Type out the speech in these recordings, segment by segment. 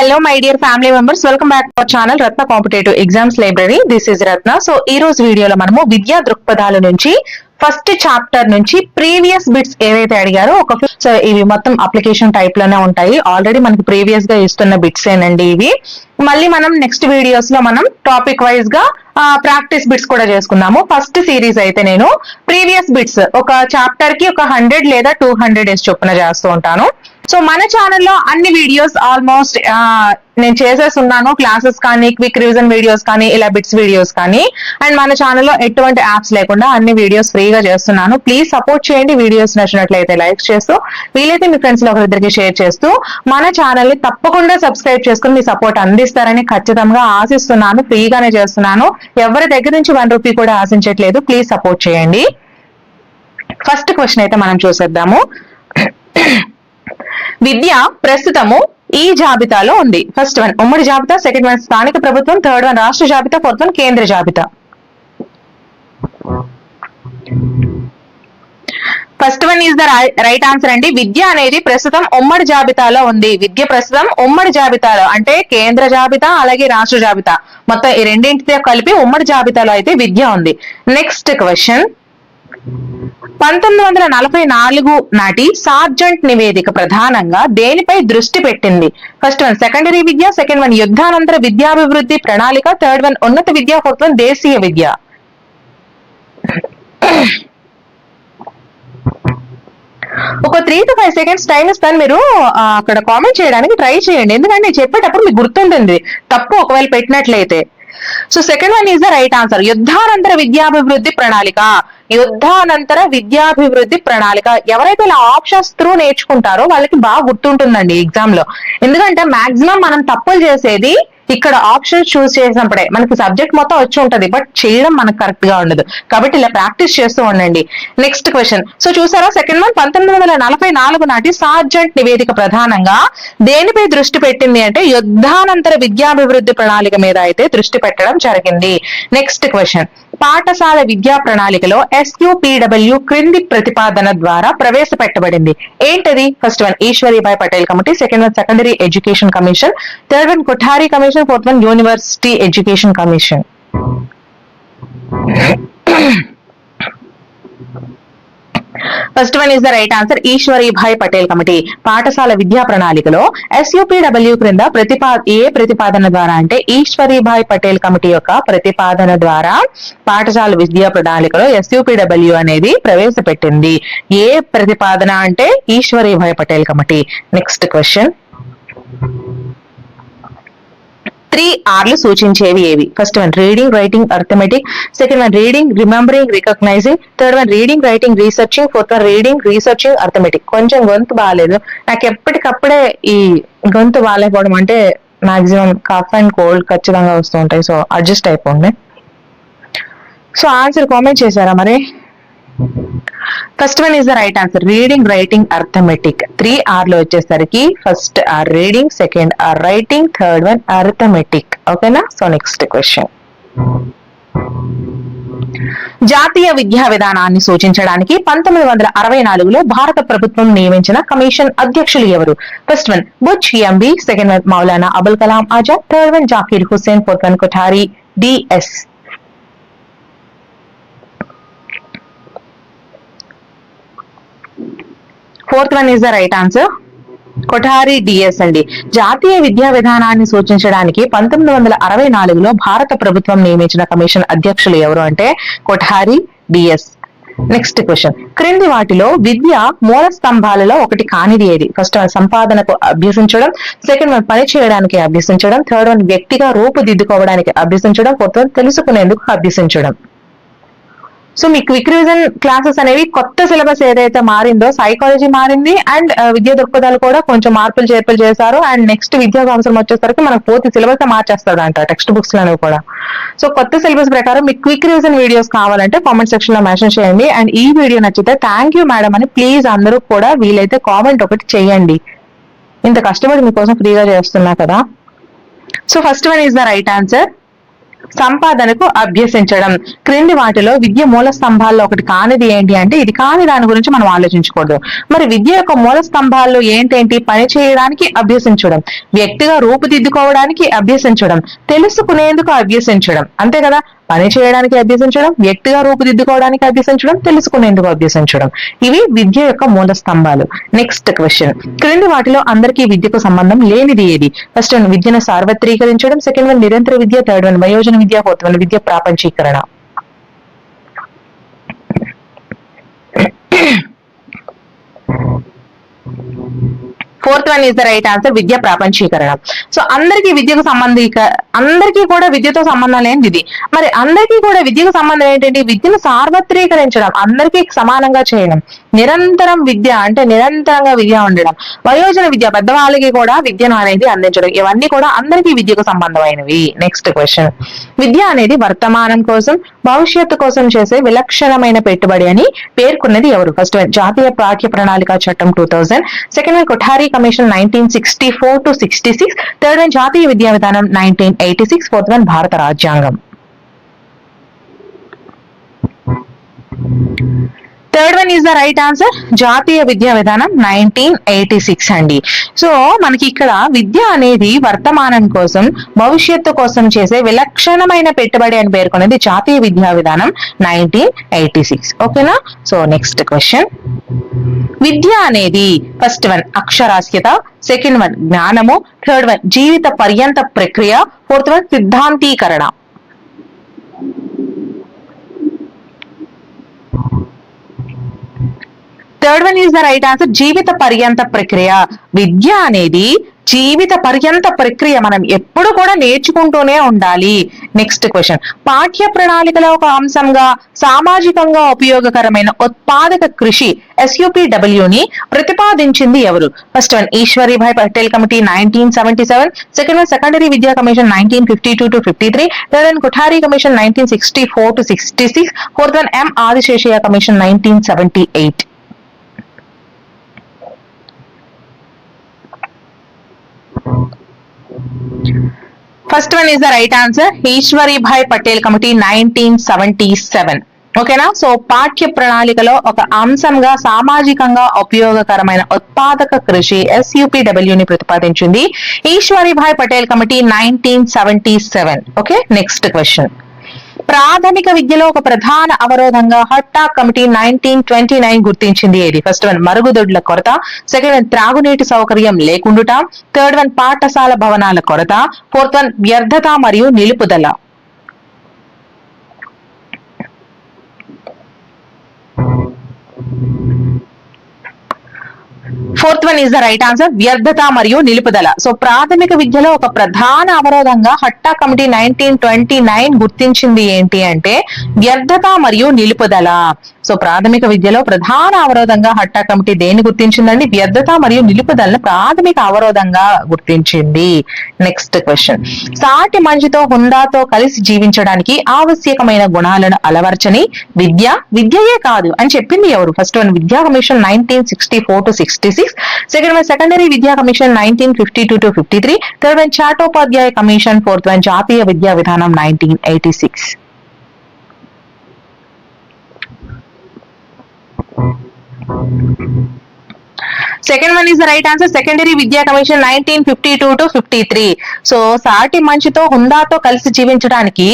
Hello my dear family members, welcome back to our channel Ratna Competitive Exams Library. This is Ratna. So ee roju video lo manamu vidya drukpadalu nunchi first chapter నుంచి previous bits ఏవైతే అడిగారో so ఇవి మొత్తం application type లోనే ఉంటాయి. Already మనకి previous గా ఇస్తున్న bits ఏనండి ఇవి. మళ్ళీ మనం నెక్స్ట్ వీడియోస్ లో మనం టాపిక్ వైజ్ గా ప్రాక్టీస్ బిట్స్ కూడా చేసుకుందాము. ఫస్ట్ సిరీస్ అయితే నేను ప్రీవియస్ బిట్స్ ఒక చాప్టర్ కి ఒక 100 లేదా 200 డేస్ చొప్పున చేస్తూ ఉంటాను. సో మన ఛానల్లో అన్ని వీడియోస్ ఆల్మోస్ట్ నేను చేసేస్తున్నాను. క్లాసెస్ కానీ, క్విక్ రివిజన్ వీడియోస్ కానీ, ఇలా బిట్స్ వీడియోస్ కానీ. అండ్ మన ఛానల్లో ఎటువంటి యాప్స్ లేకుండా అన్ని వీడియోస్ ఫ్రీగా చేస్తున్నాను. ప్లీజ్ సపోర్ట్ చేయండి. వీడియోస్ నచ్చినట్లయితే లైక్ చేస్తూ, వీలైతే మీ ఫ్రెండ్స్ లో ఒకరిద్దరికి షేర్ చేస్తూ మన ఛానల్ ని తప్పకుండా సబ్స్క్రైబ్ చేసుకుని మీ సపోర్ట్ అందిస్తారని ఖచ్చితంగా ఆశిస్తున్నాను. ఫ్రీగానే చేస్తున్నాను. ఎవరి దగ్గర నుంచి 1 రూపీ కూడా ఆశించట్లేదు. ప్లీజ్ సపోర్ట్ చేయండి. ఫస్ట్ క్వశ్చన్ అయితే మనం చూసేద్దాము. విద్య ప్రస్తుతము ఈ జాబితాలో ఉంది. ఫస్ట్ వన్ ఉమ్మడి జాబితా, సెకండ్ వన్ స్థానిక ప్రభుత్వం, థర్డ్ వన్ రాష్ట్ర జాబితా, ఫోర్త్ వన్ కేంద్ర జాబితా. First one is the right answer అండి. విద్య అనేది ప్రస్తుతం ఉమ్మడి జాబితాలో ఉంది. విద్య ప్రస్తుతం ఉమ్మడి జాబితాలో అంటే కేంద్ర జాబితా అలాగే రాష్ట్ర జాబితా మొత్తం ఈ రెండింటితో కలిపి ఉమ్మడి జాబితాలో అయితే విద్య ఉంది. నెక్స్ట్ క్వశ్చన్, 1944 నాటి సార్జెంట్ నివేదిక ప్రధానంగా దేనిపై దృష్టి పెట్టింది? ఫస్ట్ వన్ సెకండరీ విద్య, సెకండ్ వన్ యుద్ధానంతర విద్యాభివృద్ధి ప్రణాళిక, థర్డ్ వన్ ఉన్నత విద్య, ఫోర్త్ వన్ దేశీయ విద్య. ఒక 3 to 5 seconds టైం ఇస్తాను. మీరు అక్కడ కామెంట్ చేయడానికి ట్రై చేయండి. ఎందుకంటే చెప్పేటప్పుడు మీకు గుర్తుంటుంది తప్పు ఒకవేళ పెట్టినట్లయితే. So second one is the right answer. యుద్ధానంతర విద్యాభివృద్ధి ప్రణాళిక. యుద్ధానంతర విద్యాభివృద్ధి ప్రణాళిక. ఎవరైతే ఇలా ఆప్షన్స్ త్రూ నేర్చుకుంటారో వాళ్ళకి బాగా గుర్తుంటుందండి ఎగ్జామ్ లో. ఎందుకంటే మాక్సిమం మనం తప్పులు చేసేది ఇక్కడ ఆప్షన్స్ చూస్ చేసినప్పుడే. మనకి సబ్జెక్ట్ మొత్తం వచ్చి ఉంటది, బట్ చేయడం మనకు కరెక్ట్ గా ఉండదు. కాబట్టి ఇలా ప్రాక్టీస్ చేస్తూ ఉండండి. నెక్స్ట్ క్వశ్చన్, సో చూసారా సెకండ్ వన్ 1944 నాటి సార్జెంట్ నివేదిక ప్రధానంగా దేనిపై దృష్టి పెట్టింది అంటే యుద్ధానంతర విద్యాభివృద్ధి ప్రణాళిక మీద అయితే దృష్టి పెట్టడం జరిగింది. నెక్స్ట్ క్వశ్చన్, పాఠశాల విద్యా ప్రణాళికలో SUPW క్రింది ప్రతిపాదన ద్వారా ప్రవేశపెట్టబడింది. ఏంటది? First one Ishwaribhai Patel committee, second one secondary education commission, third one Kothari commission, fourth one university education commission. First one is the right answer, Ishwaribhai Patel committee. పాఠశాల విద్యా ప్రణాళికలో SUPW క్రింద ఏ ప్రతిపాదన ద్వారా అంటే ఈశ్వరీభాయ్ పటేల్ కమిటీ యొక్క ప్రతిపాదన ద్వారా పాఠశాల విద్యా ప్రణాళికలో SUPW అనేది ప్రవేశపెట్టింది. ఏ ప్రతిపాదన అంటే Ishwaribhai Patel committee. Next question, 3 R'లు సూచించేవి ఏవి? First one reading, writing, arithmetic, second one reading, remembering, recognising, third one reading, writing, researching, fourth one reading, researching, arithmetic. కొంచెం గొంతు బాగాలేదు నాకు. ఎప్పటికప్పుడే ఈ గొంతు బాగాలేకపోవడం అంటే మాక్సిమం కఫ్ అండ్ కోల్డ్ ఖచ్చితంగా వస్తూ ఉంటాయి. సో అడ్జస్ట్ అయిపోండి. సో ఆన్సర్ కామెంట్ చేశారా మరి? First one is the right answer, reading, writing, arithmetic. 3 R'లు వచ్చేసరికి first R reading, second R writing, third one arithmetic. ఓకేనా? సో నెక్స్ట్ క్వశ్చన్, జాతీయ విద్యా విధానాన్ని సూచించడానికి 1964లో భారత ప్రభుత్వం నియమించిన కమిషన్ అధ్యక్షులు ఎవరు? First one Buch MB, second one Maulana Abul Kalam Azad, third one Zakir Hussain, fourth one Kothari DS. Fourth one is the right answer, Kothari DS అండి. జాతీయ విద్యా విధానాన్ని సూచించడానికి 1964లో భారత ప్రభుత్వం నియమించిన కమిషన్ అధ్యక్షులు ఎవరు అంటే కొఠారి DS. నెక్స్ట్ క్వశ్చన్, క్రింది వాటిలో విద్య మూల స్తంభాలలో ఒకటి కానిది ఏది? ఫస్ట్ వన్ సంపాదనకు అభ్యసించడం, సెకండ్ వన్ పని చేయడానికి అభ్యసించడం, థర్డ్ వన్ వ్యక్తిగా రూపుదిద్దుకోవడానికి అభ్యసించడం, ఫోర్త్ వన్ తెలుసుకునేందుకు అభ్యసించడం. సో మీ క్విక్ రివిజన్ క్లాసెస్ అనేవి కొత్త సిలబస్ ఏదైతే మారిందో సైకాలజీ మారింది అండ్ విద్యా దృక్పథాలు కూడా కొంచెం మార్పులు చేర్పులు చేశారు. అండ్ నెక్స్ట్ విద్యా సంవత్సరం వచ్చేసరికి మనకు పూర్తి సిలబస్ మార్చేస్తాడంట టెక్స్ట్ బుక్స్ అనేవి కూడా. సో కొత్త సిలబస్ ప్రకారం మీకు క్విక్ రివిజన్ వీడియోస్ కావాలంటే కామెంట్ సెక్షన్ లో మెన్షన్ చేయండి. అండ్ ఈ వీడియో నచ్చితే థ్యాంక్ యూ మేడం అని ప్లీజ్ అందరూ కూడా వీలైతే కామెంట్ ఒకటి చేయండి. ఇంత కష్టపడి మీకోసం ఫ్రీగా చేస్తున్నా కదా. So first one is the right answer, సంపాదనకు అభ్యసించడం. క్రింది వాటిలో విద్య మూల స్తంభాల్లో ఒకటి కానిది ఏంటి అంటే ఇది కాని దాని గురించి మనం ఆలోచించకూడదు. మరి విద్య యొక్క మూల స్తంభాల్లో ఏంటేంటి? పని చేయడానికి అభ్యసించడం, వ్యక్తిగా రూపుదిద్దుకోవడానికి అభ్యసించడం, తెలుసుకునేందుకు అభ్యసించడం. అంతే కదా, పని చేయడానికి అభ్యసించడం, వ్యక్తిగా రూపుదిద్దుకోవడానికి అభ్యసించడం, తెలుసుకునేందుకు అభ్యసించడం. ఇవి విద్య యొక్క మూల స్తంభాలు. నెక్స్ట్ క్వశ్చన్, క్రింది వాటిలో అందరికీ విద్యకు సంబంధం లేనిది ఏది? ఫస్ట్ వన్ విద్యను సార్వత్రీకరించడం, సెకండ్ వన్ నిరంతర విద్య, థర్డ్ వన్ వయోజన విద్య, ఫోర్త్ వన్ విద్య ప్రాపంచీకరణ. Fourth one is the right answer, విద్య ప్రాపంచీకరణ. సో అందరికీ విద్యకు అందరికీ కూడా విద్యతో సంబంధం లేనిది ఇది. మరి అందరికీ కూడా విద్యకు సంబంధం ఏంటంటే విద్యను సార్వత్రీకరించడం, అందరికీ సమానంగా చేయడం. నిరంతరం విద్య అంటే నిరంతరంగా విద్య ఉండడం. వయోజన విద్య, పెద్దవాళ్ళకి కూడా విద్యను అనేది అందించడం. ఇవన్నీ కూడా అందరికీ విద్యకు సంబంధమైనవి. నెక్స్ట్ క్వశ్చన్, విద్య అనేది వర్తమానం కోసం భవిష్యత్తు కోసం చేసే విలక్షణమైన పెట్టుబడి అని పేర్కొన్నది ఎవరు? ఫస్ట్ వన్ జాతీయ పాఠ్య ప్రణాళిక చట్టం 2000, second one Kothari commission 1964 to 66, third one జాతీయ విద్యా విధానం 1986, ఫోర్త్ వన్ భారత రాజ్యాంగం. Third one is the right answer, జాతీయ విద్యా విధానం 1986 అండి. సో మనకి ఇక్కడ విద్య అనేది వర్తమానం కోసం భవిష్యత్తు కోసం చేసే విలక్షణమైన పెట్టుబడి అని పేర్కొనేది జాతీయ విద్యా విధానం 1986. ఓకేనా? సో నెక్స్ట్ క్వశ్చన్, విద్య అనేది ఫస్ట్ వన్ అక్షరాస్యత, సెకండ్ వన్ జ్ఞానము, థర్డ్ వన్ జీవిత పర్యంత ప్రక్రియ, ఫోర్త్ వన్ సిద్ధాంతీకరణ. Third one is the right answer, జీవిత పర్యంత ప్రక్రియ. విద్య అనేది జీవిత పర్యంత ప్రక్రియ, మనం ఎప్పుడు కూడా నేర్చుకుంటూనే ఉండాలి. నెక్స్ట్ క్వశ్చన్, పాఠ్య ప్రణాళికలో ఒక అంశంగా సామాజికంగా ఉపయోగకరమైన ఉత్పాదక కృషి SUPW ని ప్రతిపాదించింది ఎవరు? First one Ishwaribhai Patel committee 1977, second one secondary విద్యా commission 1952 to 53, third one Kothari commission 1964 to 66, fourth one M Adiseshiah commission 1978. First one is the right answer, Ishwaribhai Patel committee 1977. ఓకేనా? సో పాఠ్య ప్రణాళికలో ఒక అంశంగా సామాజికంగా ఉపయోగకరమైన ఉత్పాదక కృషి SUPW ని ప్రతిపాదించింది Ishwaribhai Patel committee 1977. Okay, next question, ప్రాథమిక విద్యలో ఒక ప్రధాన అవరోధంగా హట్టా కమిటీ 1929 గుర్తించింది ఏది? ఫస్ట్ వన్ మరుగుదొడ్ల కొరత, సెకండ్ వన్ త్రాగునీటి సౌకర్యం లేకుండుట, థర్డ్ వన్ పాఠశాల భవనాల కొరత, ఫోర్త్ వన్ వ్యర్థత మరియు నిలుపుదల. Fourth one is the right answer, వ్యర్థత మరియు నిలుపుదల. సో ప్రాథమిక విద్యలో ఒక ప్రధాన అవరోధంగా హట్టా కమిటీ 1929 గుర్తించింది ఏంటి అంటే వ్యర్థత మరియు నిలుపుదల. సో ప్రాథమిక విద్యలో ప్రధాన అవరోధంగా హట్టా కమిటీ దేన్ని గుర్తించిందండి? వ్యర్థత మరియు నిలుపుదలను ప్రాథమిక అవరోధంగా గుర్తించింది. నెక్స్ట్ క్వశ్చన్, సాటి మనిషితో హుందాతో కలిసి జీవించడానికి ఆవశ్యకమైన గుణాలను అలవర్చని విద్యయే కాదు అని చెప్పింది ఎవరు? ఫస్ట్ వన్ విద్యా commission 1964 to 66, second one secondary విద్యా commission 1952 to 53, third one Chattopadhyaya commission, fourth one జాతీయ విద్యా విధానం 1986. Second one is the right answer, secondary విద్యా కమిషన్ 1952 to 53. సో సాటి మంచితో హుందాతో కలిసి జీవించడానికి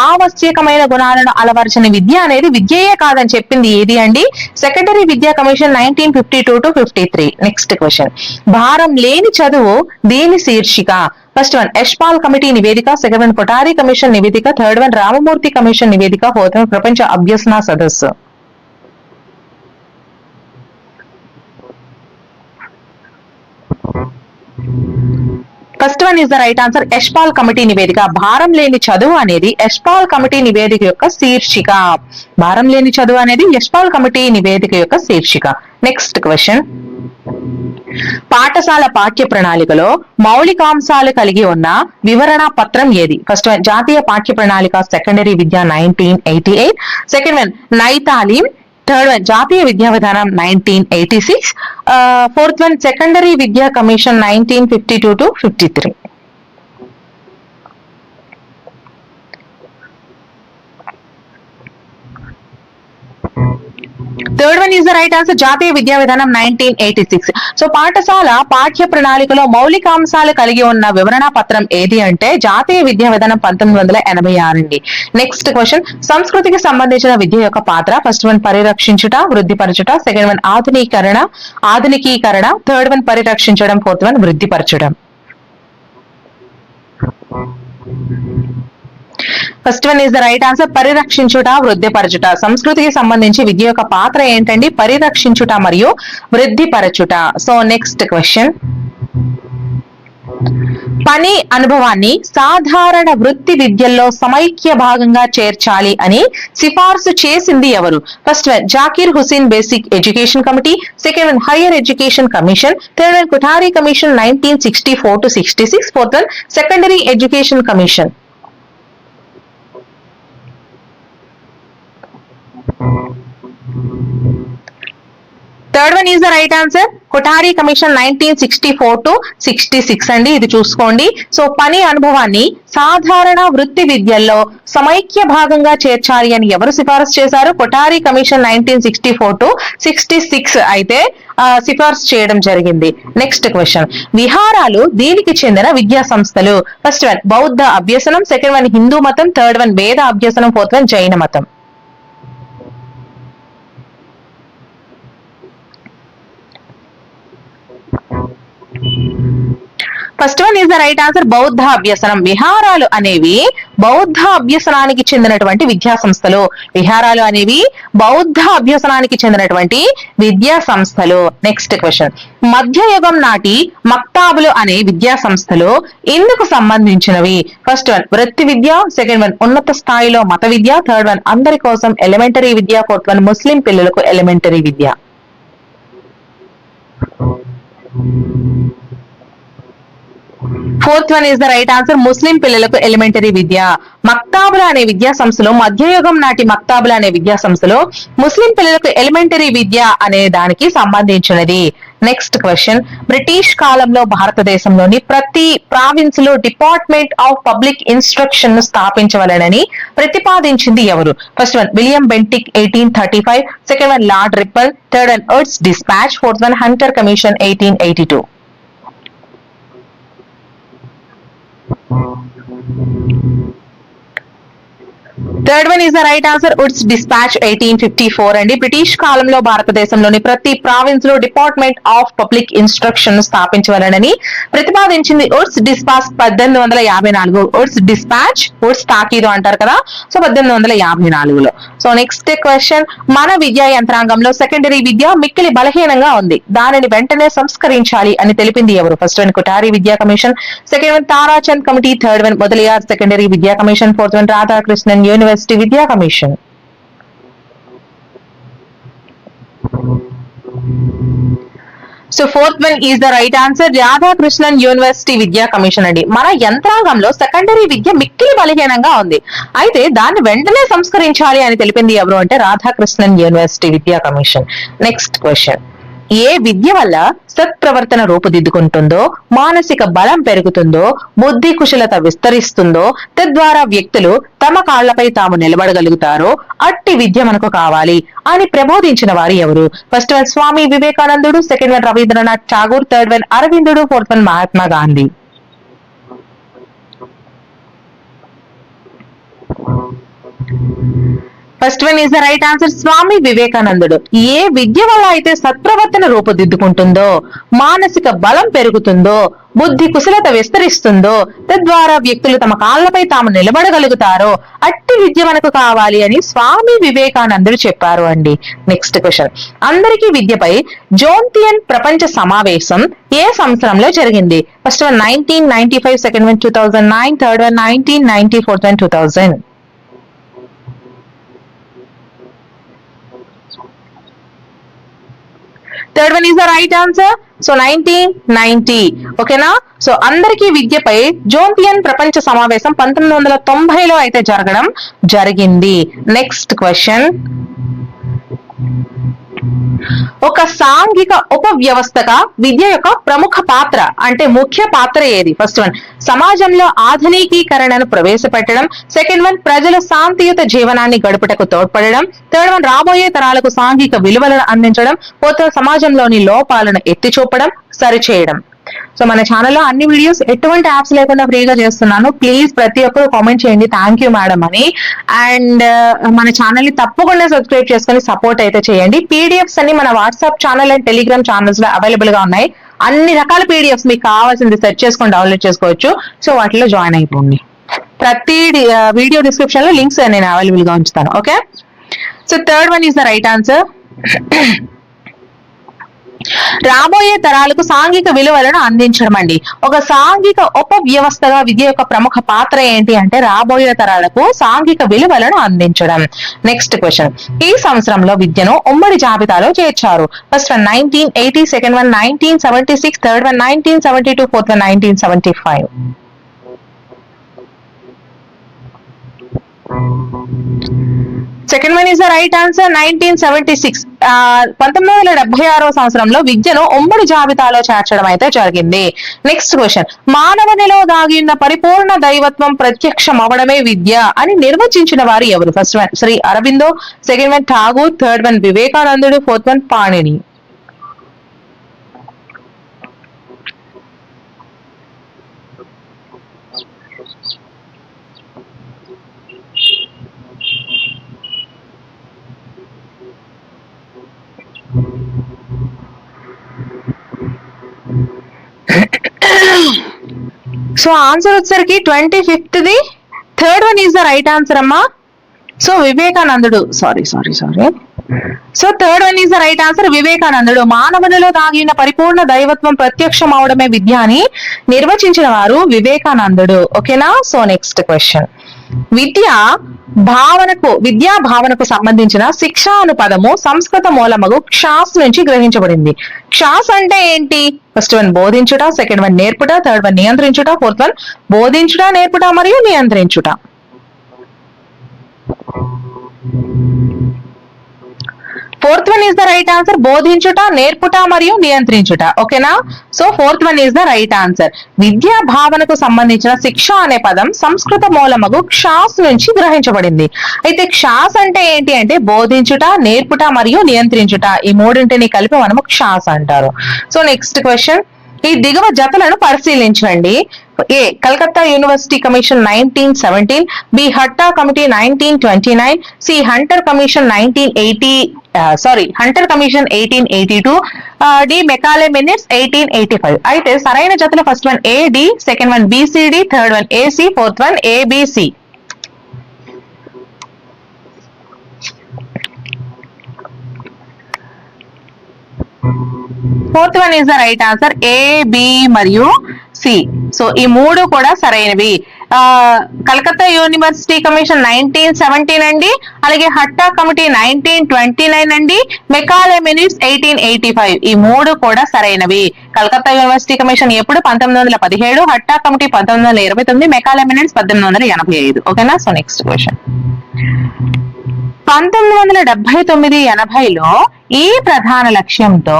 ఆవశ్యకమైన గుణాలను అలవర్చని విద్య అనేది విద్యయే కాదని చెప్పింది ఏది అండి? సెకండరీ విద్యా కమిషన్ 1952 to 53. నెక్స్ట్ క్వశ్చన్, భారం లేని చదువు దీని శీర్షిక? ఫస్ట్ వన్ యశ్పాల్ కమిటీ నివేదిక, సెకండ్ వన్ కొఠారి కమిషన్ నివేదిక, థర్డ్ వన్ రామమూర్తి కమిషన్ నివేదిక, ఫోర్త్ వన్ ప్రపంచ అభ్యసన సదస్సు. First one is the right answer, Yashpal committee నివేదిక. భారం లేని చదువు అనేది యశ్పాల్ కమిటీ నివేదిక యొక్క శీర్షిక. భారం లేని చదువు అనేది యశ్పాల్ కమిటీ నివేదిక యొక్క శీర్షిక. నెక్స్ట్ క్వశ్చన్, పాఠశాల పాఠ్య ప్రణాళికలో మౌలికాంశాలు కలిగి ఉన్న వివరణ పత్రం ఏది? ఫస్ట్ వన్ జాతీయ పాఠ్య ప్రణాళిక సెకండరీ విద్య 1988, సెకండ్ వన్ నైతాలీం, థర్డ్ వన్ జాతీయ విద్యా విధానం 1986, ఫోర్త్ వన్ సెకండరీ విద్యా commission 1952 to 53. Third one is the right answer, జాతీయ విద్యా విధానం 1986. సో పాఠశాల పాఠ్య ప్రణాళికలో మౌలికాంశాలు కలిగి ఉన్న వివరణ పత్రం ఏది అంటే జాతీయ విద్యా విధానం 1986 అండి. నెక్స్ట్ క్వశ్చన్, సంస్కృతికి సంబంధించిన విద్య యొక్క పాత్ర. ఫస్ట్ వన్ పరిరక్షించుట, వృద్ధిపరచుట. సెకండ్ వన్ ఆధునికీకరణ. థర్డ్ వన్ పరిరక్షించడం. ఫోర్త్ వన్ వృద్ధిపరచడం. First one is the right answer, పరిరక్షించుట, వృద్ధిపరచుట. సంస్కృతికి సంబంధించి విద్య యొక్క పాత్ర ఏంటండి? పరిరక్షించుట మరియు వృద్ధిపరచుట. సో నెక్స్ట్ క్వశ్చన్, పని అనుభవాన్ని సాధారణ వృత్తి విద్యల్లో సమైక్య భాగంగా చేర్చాలి అని సిఫార్సు చేసింది ఎవరు? First one Zakir Hussain basic education committee. Second one higher education commission. Third one Kothari commission 1964-66. Fourth one secondary education commission. Third one is the right answer, Kothari commission 1964-66 అండి. ఇది చూసుకోండి. సో పని అనుభవాన్ని సాధారణ వృత్తి విద్యల్లో సమైక్య భాగంగా చేర్చాలి అని ఎవరు సిఫారసు చేశారు? కొఠారీ కమిషన్ 1964-66 అయితే సిఫారసు చేయడం జరిగింది. నెక్స్ట్ క్వశ్చన్, విహారాలు దీనికి చెందిన విద్యా సంస్థలు. ఫస్ట్ వన్ బౌద్ధ అభ్యసనం. సెకండ్ వన్ హిందూ మతం. థర్డ్ వన్ వేద అభ్యసనం. ఫోర్త్ వన్ జైన మతం. First one is the right answer, బౌద్ధ అభ్యసనం. విహారాలు అనేవి బౌద్ధ అభ్యసనానికి చెందినటువంటి విద్యా సంస్థలు. విహారాలు అనేవి బౌద్ధ అభ్యసనానికి చెందినటువంటి విద్యా సంస్థలు. నెక్స్ట్ క్వశ్చన్, మధ్యయుగం నాటి మక్తాబులు అనే విద్యా సంస్థలు ఎందుకు సంబంధించినవి? ఫస్ట్ వన్ వృత్తి విద్య. సెకండ్ వన్ ఉన్నత స్థాయిలో మత విద్య. థర్డ్ వన్ అందరి కోసం ఎలిమెంటరీ విద్య. ఫోర్త్ వన్ ముస్లిం పిల్లలకు ఎలిమెంటరీ విద్య. Fourth one is the right answer, Muslim పిల్లలకు ఎలిమెంటరీ విద్య. మక్తాబుల అనే విద్యా సంస్థలో, మధ్యయుగం నాటి మక్తాబుల అనే విద్యా సంస్థలో ముస్లిం పిల్లలకు ఎలిమెంటరీ విద్య అనే దానికి సంబంధించినది. నెక్స్ట్ క్వశ్చన్, బ్రిటిష్ కాలంలో భారతదేశంలోని ప్రతి ప్రావిన్స్ లో డిపార్ట్మెంట్ ఆఫ్ పబ్లిక్ ఇన్స్ట్రక్షన్ ను స్థాపించవలనని ప్రతిపాదించింది ఎవరు? First one William Bentinck 1835. Second one Lord Ripon. Third one Wood's dispatch. Fourth one Hunter commission 1882. Third one is the right answer, Wood's dispatch 1854 అండి. British కాలంలో భారతదేశంలోని ప్రతి ప్రావిన్స్ లో డిపార్ట్మెంట్ ఆఫ్ పబ్లిక్ ఇన్స్ట్రక్షన్ స్థాపించవలనని ప్రతిపాదించింది Wood's dispatch 1854. Wood's dispatch, Wood's తాకీదు అంటారు కదా, సో 1854లో. సో నెక్స్ట్ క్వశ్చన్, మన విద్యా యంత్రాంగంలో సెకండరీ విద్య మిక్కిలి బలహీనంగా ఉంది, దానిని వెంటనే సంస్కరించాలి అని తెలిపింది ఎవరు? ఫస్ట్ వన్ కుఠారీ విద్యా commission. Second one Tarachand committee. Third one Mudaliar secondary విద్యా commission. Fourth one Radhakrishnan university విద్యా commission. So fourth one is the right answer, Radhakrishnan university విద్యా కమిషన్ అండి. మన యంత్రాంగంలో సెకండరీ విద్య మిక్కిలి బలహీనంగా ఉంది, అయితే దాన్ని వెంటనే సంస్కరించాలి అని తెలిపింది ఎవరు అంటే రాధాకృష్ణన్ యూనివర్సిటీ విద్యా కమిషన్. నెక్స్ట్ క్వశ్చన్, ఏ విద్య వల్ల సత్ప్రవర్తన రూపుదిద్దుకుంటుందో, మానసిక బలం పెరుగుతుందో, బుద్ధి కుశలత విస్తరిస్తుందో, తద్వారా వ్యక్తులు తమ కాళ్లపై తాము నిలబడగలుగుతారో అట్టి విద్య మనకు కావాలి అని ప్రబోధించిన వారు ఎవరు? ఫస్ట్ వన్ స్వామి వివేకానందుడు. Second one Rabindranath Tagore. Third one అరవిందుడు. Fourth one Mahatma Gandhi. First one is the right answer, Swami వివేకానందుడు. ఏ విద్య వల్ల అయితే సత్ప్రవర్తన రూపుదిద్దుకుంటుందో, మానసిక బలం పెరుగుతుందో, బుద్ధి కుశలత విస్తరిస్తుందో, తద్వారా వ్యక్తులు తమ కాళ్లపై తాము నిలబడగలుగుతారో అట్టి విద్య మనకు కావాలి అని స్వామి వివేకానందుడు చెప్పారు అండి. నెక్స్ట్ క్వశ్చన్, అందరికీ విద్యపై జోన్తియన్ ప్రపంచ సమావేశం ఏ సంవత్సరంలో జరిగింది? First one 1995. Second one 2009. Third one 1990. Fourth one 2000. Third one is the right answer. So 1990. ఓకేనా? సో అందరికీ విద్యపై జోన్తియన్ ప్రపంచ సమావేశం 1990లో అయితే జరగడం జరిగింది. నెక్స్ట్ క్వశ్చన్, ఒక సాంఘిక ఉపవ్యవస్థగా విద్య యొక్క ప్రముఖ పాత్ర అంటే ముఖ్య పాత్ర ఏది? ఫస్ట్ వన్, సమాజంలో ఆధునికీకరణను ప్రవేశపెట్టడం. సెకండ్ వన్, ప్రజల శాంతియుత జీవనాన్ని గడుపుటకు తోడ్పడడం. థర్డ్ వన్, రాబోయే తరాలకు సాంఘిక విలువలను అందించడం. ఫోర్త్, సమాజంలోని లోపాలను ఎత్తి చూపడం, సరిచేయడం. సో మన ఛానల్లో అన్ని వీడియోస్ ఎటువంటి యాప్స్ లేకుండా ఫ్రీగా చేస్తున్నాను. ప్లీజ్ ప్రతి ఒక్కరు కామెంట్ చేయండి థ్యాంక్ యూ మేడం అని. అండ్ మన ఛానల్ ని తప్పకుండా సబ్స్క్రైబ్ చేసుకొని సపోర్ట్ అయితే చేయండి. పీడిఎఫ్స్ అన్ని మన WhatsApp channel and Telegram channels లో అవైలబుల్ గా ఉన్నాయి. అన్ని రకాల పీడిఎఫ్స్ మీకు కావాల్సింది సెర్చ్ చేసుకొని డౌన్లోడ్ చేసుకోవచ్చు. సో వాటిలో జాయిన్ అయిపోండి. ప్రతి వీడియో డిస్క్రిప్షన్ లో లింక్స్ నేను అవైలబుల్ గా ఉంచుతాను. Okay, so third one is the right answer. రాబోయే తరాలకు సాంఘిక విలువలను అందించడం అండి. ఒక సాంఘిక ఉపవ్యవస్థగా విద్య యొక్క ప్రముఖ పాత్ర ఏంటి అంటే రాబోయే తరాలకు సాంఘిక విలువలను అందించడం. నెక్స్ట్ క్వశ్చన్, ఈ సంవత్సరంలో విద్యను ఉమ్మడి జాబితాలో చేర్చారు. First one 1980, second one 1976, third one 1972, fourth one 1975. Second one is the right answer 1976. 1976వ సంవత్సరంలో విద్యను ఉమ్మడి జాబితాలో చేర్చడం అయితే జరిగింది. నెక్స్ట్ క్వశ్చన్, మానవునిలో దాగి ఉన్న పరిపూర్ణ దైవత్వం ప్రత్యక్షం అవడమే విద్య అని నిర్వచించిన వారు ఎవరు? First one Shri Aurobindo, second one Tagore, third one వివేకానందుడు, fourth one Panini. So answer వచ్చేసరికి 25th the third one is the right answer అమ్మా. సో వివేకానందుడు, sorry. So third one is the right answer, వివేకానందుడు. మానవునిలో దాగిన పరిపూర్ణ దైవత్వం ప్రత్యక్షం అవడమే విద్య అని నిర్వచించిన వారు వివేకానందుడు. ఓకేనా? సో నెక్స్ట్ క్వశ్చన్, విద్యా భావనకు సంబంధించిన శిక్ష అను పదము సంస్కృత మూలమగు క్షాస్ నుంచి గ్రహించబడింది. క్షాస్ అంటే ఏంటి? ఫస్ట్ వన్ బోధించుట, సెకండ్ వన్ నేర్పుట, థర్డ్ వన్ నియంత్రించుట, ఫోర్త్ వన్ బోధించుట, నేర్పుట మరియు నియంత్రించుట. Fourth one is the right answer, బోధించుట, నేర్పుట మరియు నియంత్రించుట. ఓకేనా? So fourth one is the right answer. విద్యా భావనకు సంబంధించిన శిక్ష అనే పదం సంస్కృత మూలమగు క్షాస్ నుంచి గ్రహించబడింది. అయితే క్షాస్ అంటే ఏంటి అంటే బోధించుట, నేర్పుట మరియు నియంత్రించుట, ఈ మూడింటిని కలిపి మనము క్షాస్ అంటారు. సో నెక్స్ట్ క్వశ్చన్, ఈ దిగువ జతలను పరిశీలించండి. A Calcutta university commission 1917, B హట్టా committee 1929, C Hunter commission 1882, D Macaulay minutes 1885. అయితే సరైన జతలు first one A D, second one BCD, third one AC, fourth one ABC. Fourth one is the right answer, A B మరియు C. So ఈ మూడు కూడా సరైనవి. Calcutta university commission 1917 అండి, అలాగే హట్టా కమిటీ 1929 అండి, మెకాలే మినిట్స్ 1885. ఈ మూడు కూడా సరైనవి. కలకత్తా యూనివర్సిటీ కమిషన్ ఎప్పుడు 1917, హట్టా కమిటీ 1929, మెకాలే మినిట్స్ 1885. ఓకేనా? సో నెక్స్ట్ క్వశ్చన్, 1979-80లో ఈ ప్రధాన లక్ష్యంతో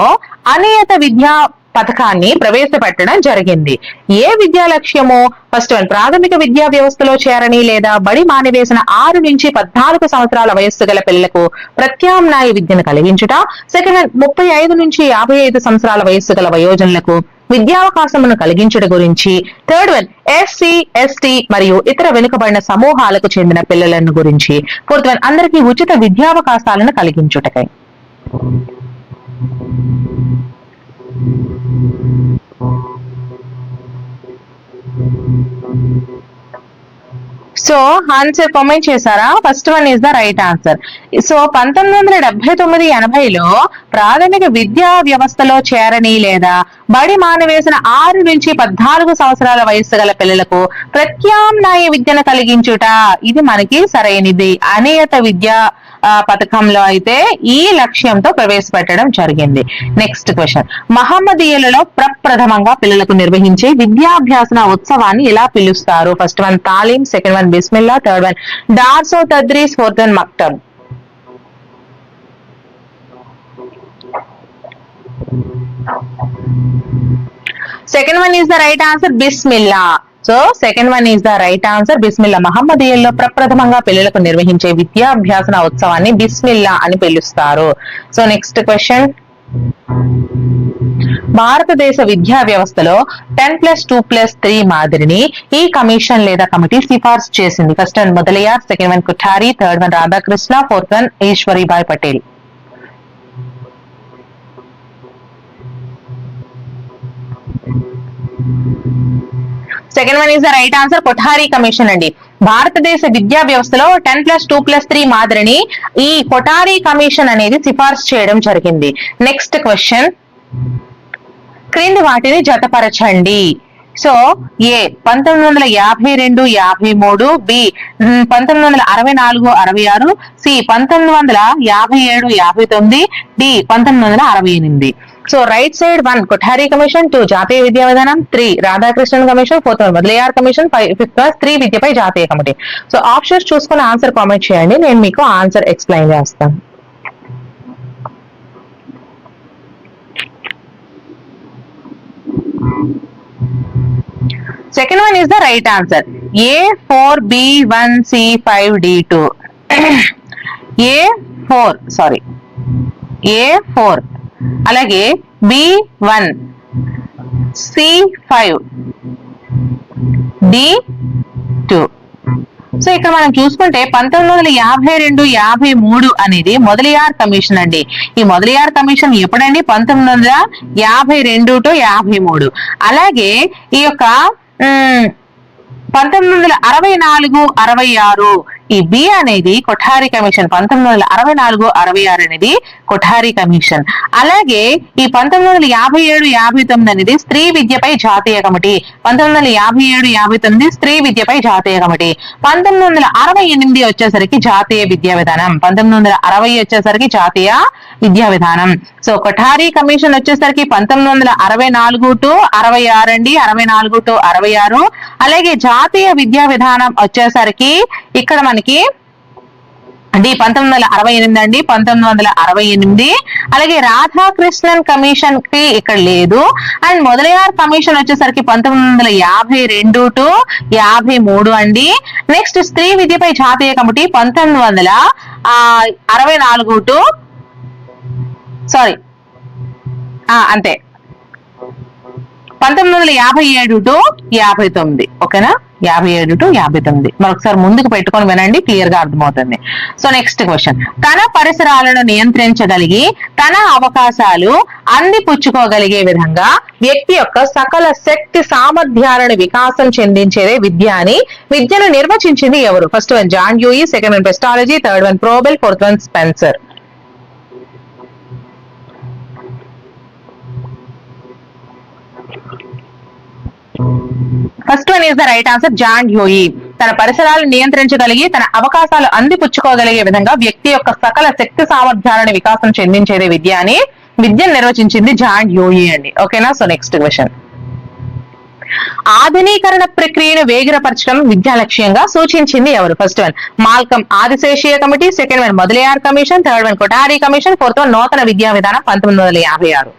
అనియత విద్యా పథకాన్ని ప్రవేశపెట్టడం జరిగింది. ఏ విద్యా లక్ష్యము? ఫస్ట్ వన్ ప్రాథమిక విద్యా వ్యవస్థలో చేరని లేదా బడి మానివేసిన 6 నుంచి 14 సంవత్సరాల వయస్సు గల పిల్లలకు ప్రత్యామ్నాయ విద్యను కలిగించుట, సెకండ్ వన్ 35 నుంచి 55 సంవత్సరాల వయస్సు గల వయోజనులకు విద్యావకాశమును కలిగించుట గురించి, థర్డ్ వన్ ఎస్సీ, ఎస్టీ మరియు ఇతర వెనుకబడిన సమూహాలకు చెందిన పిల్లలను గురించి, ఫోర్త్ వన్ అందరికీ ఉచిత విద్యావకాశాలను కలిగించుటకై. సో ఆన్సర్ కామెంట్ చేశారా? First one is the right answer. So 1979-80లో ప్రాథమిక విద్యా వ్యవస్థలో చేరని లేదా బడి మానివేసిన 6 నుంచి 14 సంవత్సరాల వయస్సు గల పిల్లలకు ప్రత్యామ్నాయ విద్యను కలిగించుట, ఇది మనకి సరైనది. అనియత విద్యా పథకంలో అయితే ఈ లక్ష్యంతో ప్రవేశపెట్టడం జరిగింది. నెక్స్ట్ క్వశ్చన్, మహమ్మదీయులలో ప్రప్రథమంగా పిల్లలకు నిర్వహించే విద్యాభ్యాసన ఉత్సవాన్ని ఎలా పిలుస్తారు? ఫస్ట్ వన్ తాలీం, సెకండ్ వన్ బిస్మిల్లా, థర్డ్ వన్ డార్సో తద్రీస్, ఫోర్త్ వన్ మక్తబ్. Second one is the right answer బిస్మిల్లా. So second one is the right answer బిస్మిల్లా. మహమ్మదీయుల్లో ప్రప్రథమంగా పిల్లలకు నిర్వహించే విద్యాభ్యాసన ఉత్సవాన్ని బిస్మిల్లా అని పిలుస్తారు. సో నెక్స్ట్ క్వశ్చన్, భారతదేశ విద్యా వ్యవస్థలో 10+2+3 మాదిరిని ఈ కమిషన్ లేదా కమిటీ సిఫార్సు చేసింది. First one Mudaliar, second one Kothari, third one Radhakrishna, fourth one Ishwaribai Patel. Second one is the right answer Kothari commission అండి. భారతదేశ విద్యా వ్యవస్థలో 10+2+3 మాదిరిని ఈ కొఠారి కమిషన్ అనేది సిఫార్సు చేయడం జరిగింది. నెక్స్ట్ క్వశ్చన్, క్రింది వాటిని జతపరచండి. So A 1952, 53, B 1964, 66, C 1957, 59, D 1968. So right side 1 Kothari commission, 2 జాతీయ విద్యా విధానం, 3 Radhakrishnan commission, 4th Mudaliar commission, 5th స్త్రీ విద్యపై జాతీయ కమిటీ. సో ఆప్షన్స్ చూసుకుని ఆన్సర్ కామెంట్ చేయండి, నేను మీకు ఆన్సర్ ఎక్స్ప్లెయిన్ చేస్తాను. Second one is the right answer. A4, B1, C5, D2. A4 sorry A4 అలాగే B1, C5, D2. సో ఇక్కడ మనం చూసుకుంటే 1952, 53 అనేది మొదలయార్ కమిషన్ అండి. ఈ మొదలయార్ కమిషన్ ఎప్పుడండి? 1952 to 53. అలాగే ఈ యొక్క 1964, 66 ఈ బి అనేది కొఠారి కమిషన్. 1964, 66 అనేది కొఠారి కమిషన్. అలాగే ఈ 1957, 59 అనేది స్త్రీ విద్యపై జాతీయ కమిటీ. 1957, 59 స్త్రీ విద్యపై జాతీయ కమిటీ. 1968 వచ్చేసరికి జాతీయ విద్యా విధానం. 1960 వచ్చేసరికి జాతీయ విద్యా విధానం. సో కొఠారి కమిషన్ వచ్చేసరికి 1964 to 66 అండి, 64 to 66. అలాగే జాతీయ విద్యా విధానం వచ్చేసరికి ఇక్కడ మనకి డి 1968 అండి, 1968. అలాగే రాధాకృష్ణన్ కమిషన్ కి ఇక్కడ లేదు. అండ్ మొదలయార్ కమిషన్ వచ్చేసరికి 1952 to 53 అండి. నెక్స్ట్ స్త్రీ విద్యపై జాతీయ కమిటీ 1964 to అంతే 1957 to 59. ఓకేనా, 57 to 59. మరొకసారి ముందుకు పెట్టుకొని వినండి, క్లియర్ గా అర్థమవుతుంది. సో నెక్స్ట్ క్వశ్చన్, తన పరిసరాలను నియంత్రించగలిగి తన అవకాశాలు అందిపుచ్చుకోగలిగే విధంగా వ్యక్తి యొక్క సకల శక్తి సామర్థ్యాలను వికాసం చెందించేదే విద్య అని విద్యను నిర్వచించింది ఎవరు? First one John Dewey, second one Pestalozzi, third one Froebel, fourth one Spencer. First one is the right answer John Dewey. తన పరిసరాలను నియంత్రించగలిగి తన అవకాశాలు అందిపుచ్చుకోగలిగే విధంగా వ్యక్తి యొక్క సకల శక్తి సామర్థ్యాలను వికాసం చెందించేదే విద్య అని విద్యను నిర్వచించింది జాన్ డ్యూయి అండి. ఓకేనా. సో నెక్స్ట్ క్వశ్చన్, ఆధునీకరణ ప్రక్రియను వేగిరపరచడం విద్యా లక్ష్యంగా సూచించింది ఎవరు? First one Malcolm Adiseshiah committee, second one Mudaliar commission, third one Kothari commission, fourth one నూతన విద్యా విధానం 1956.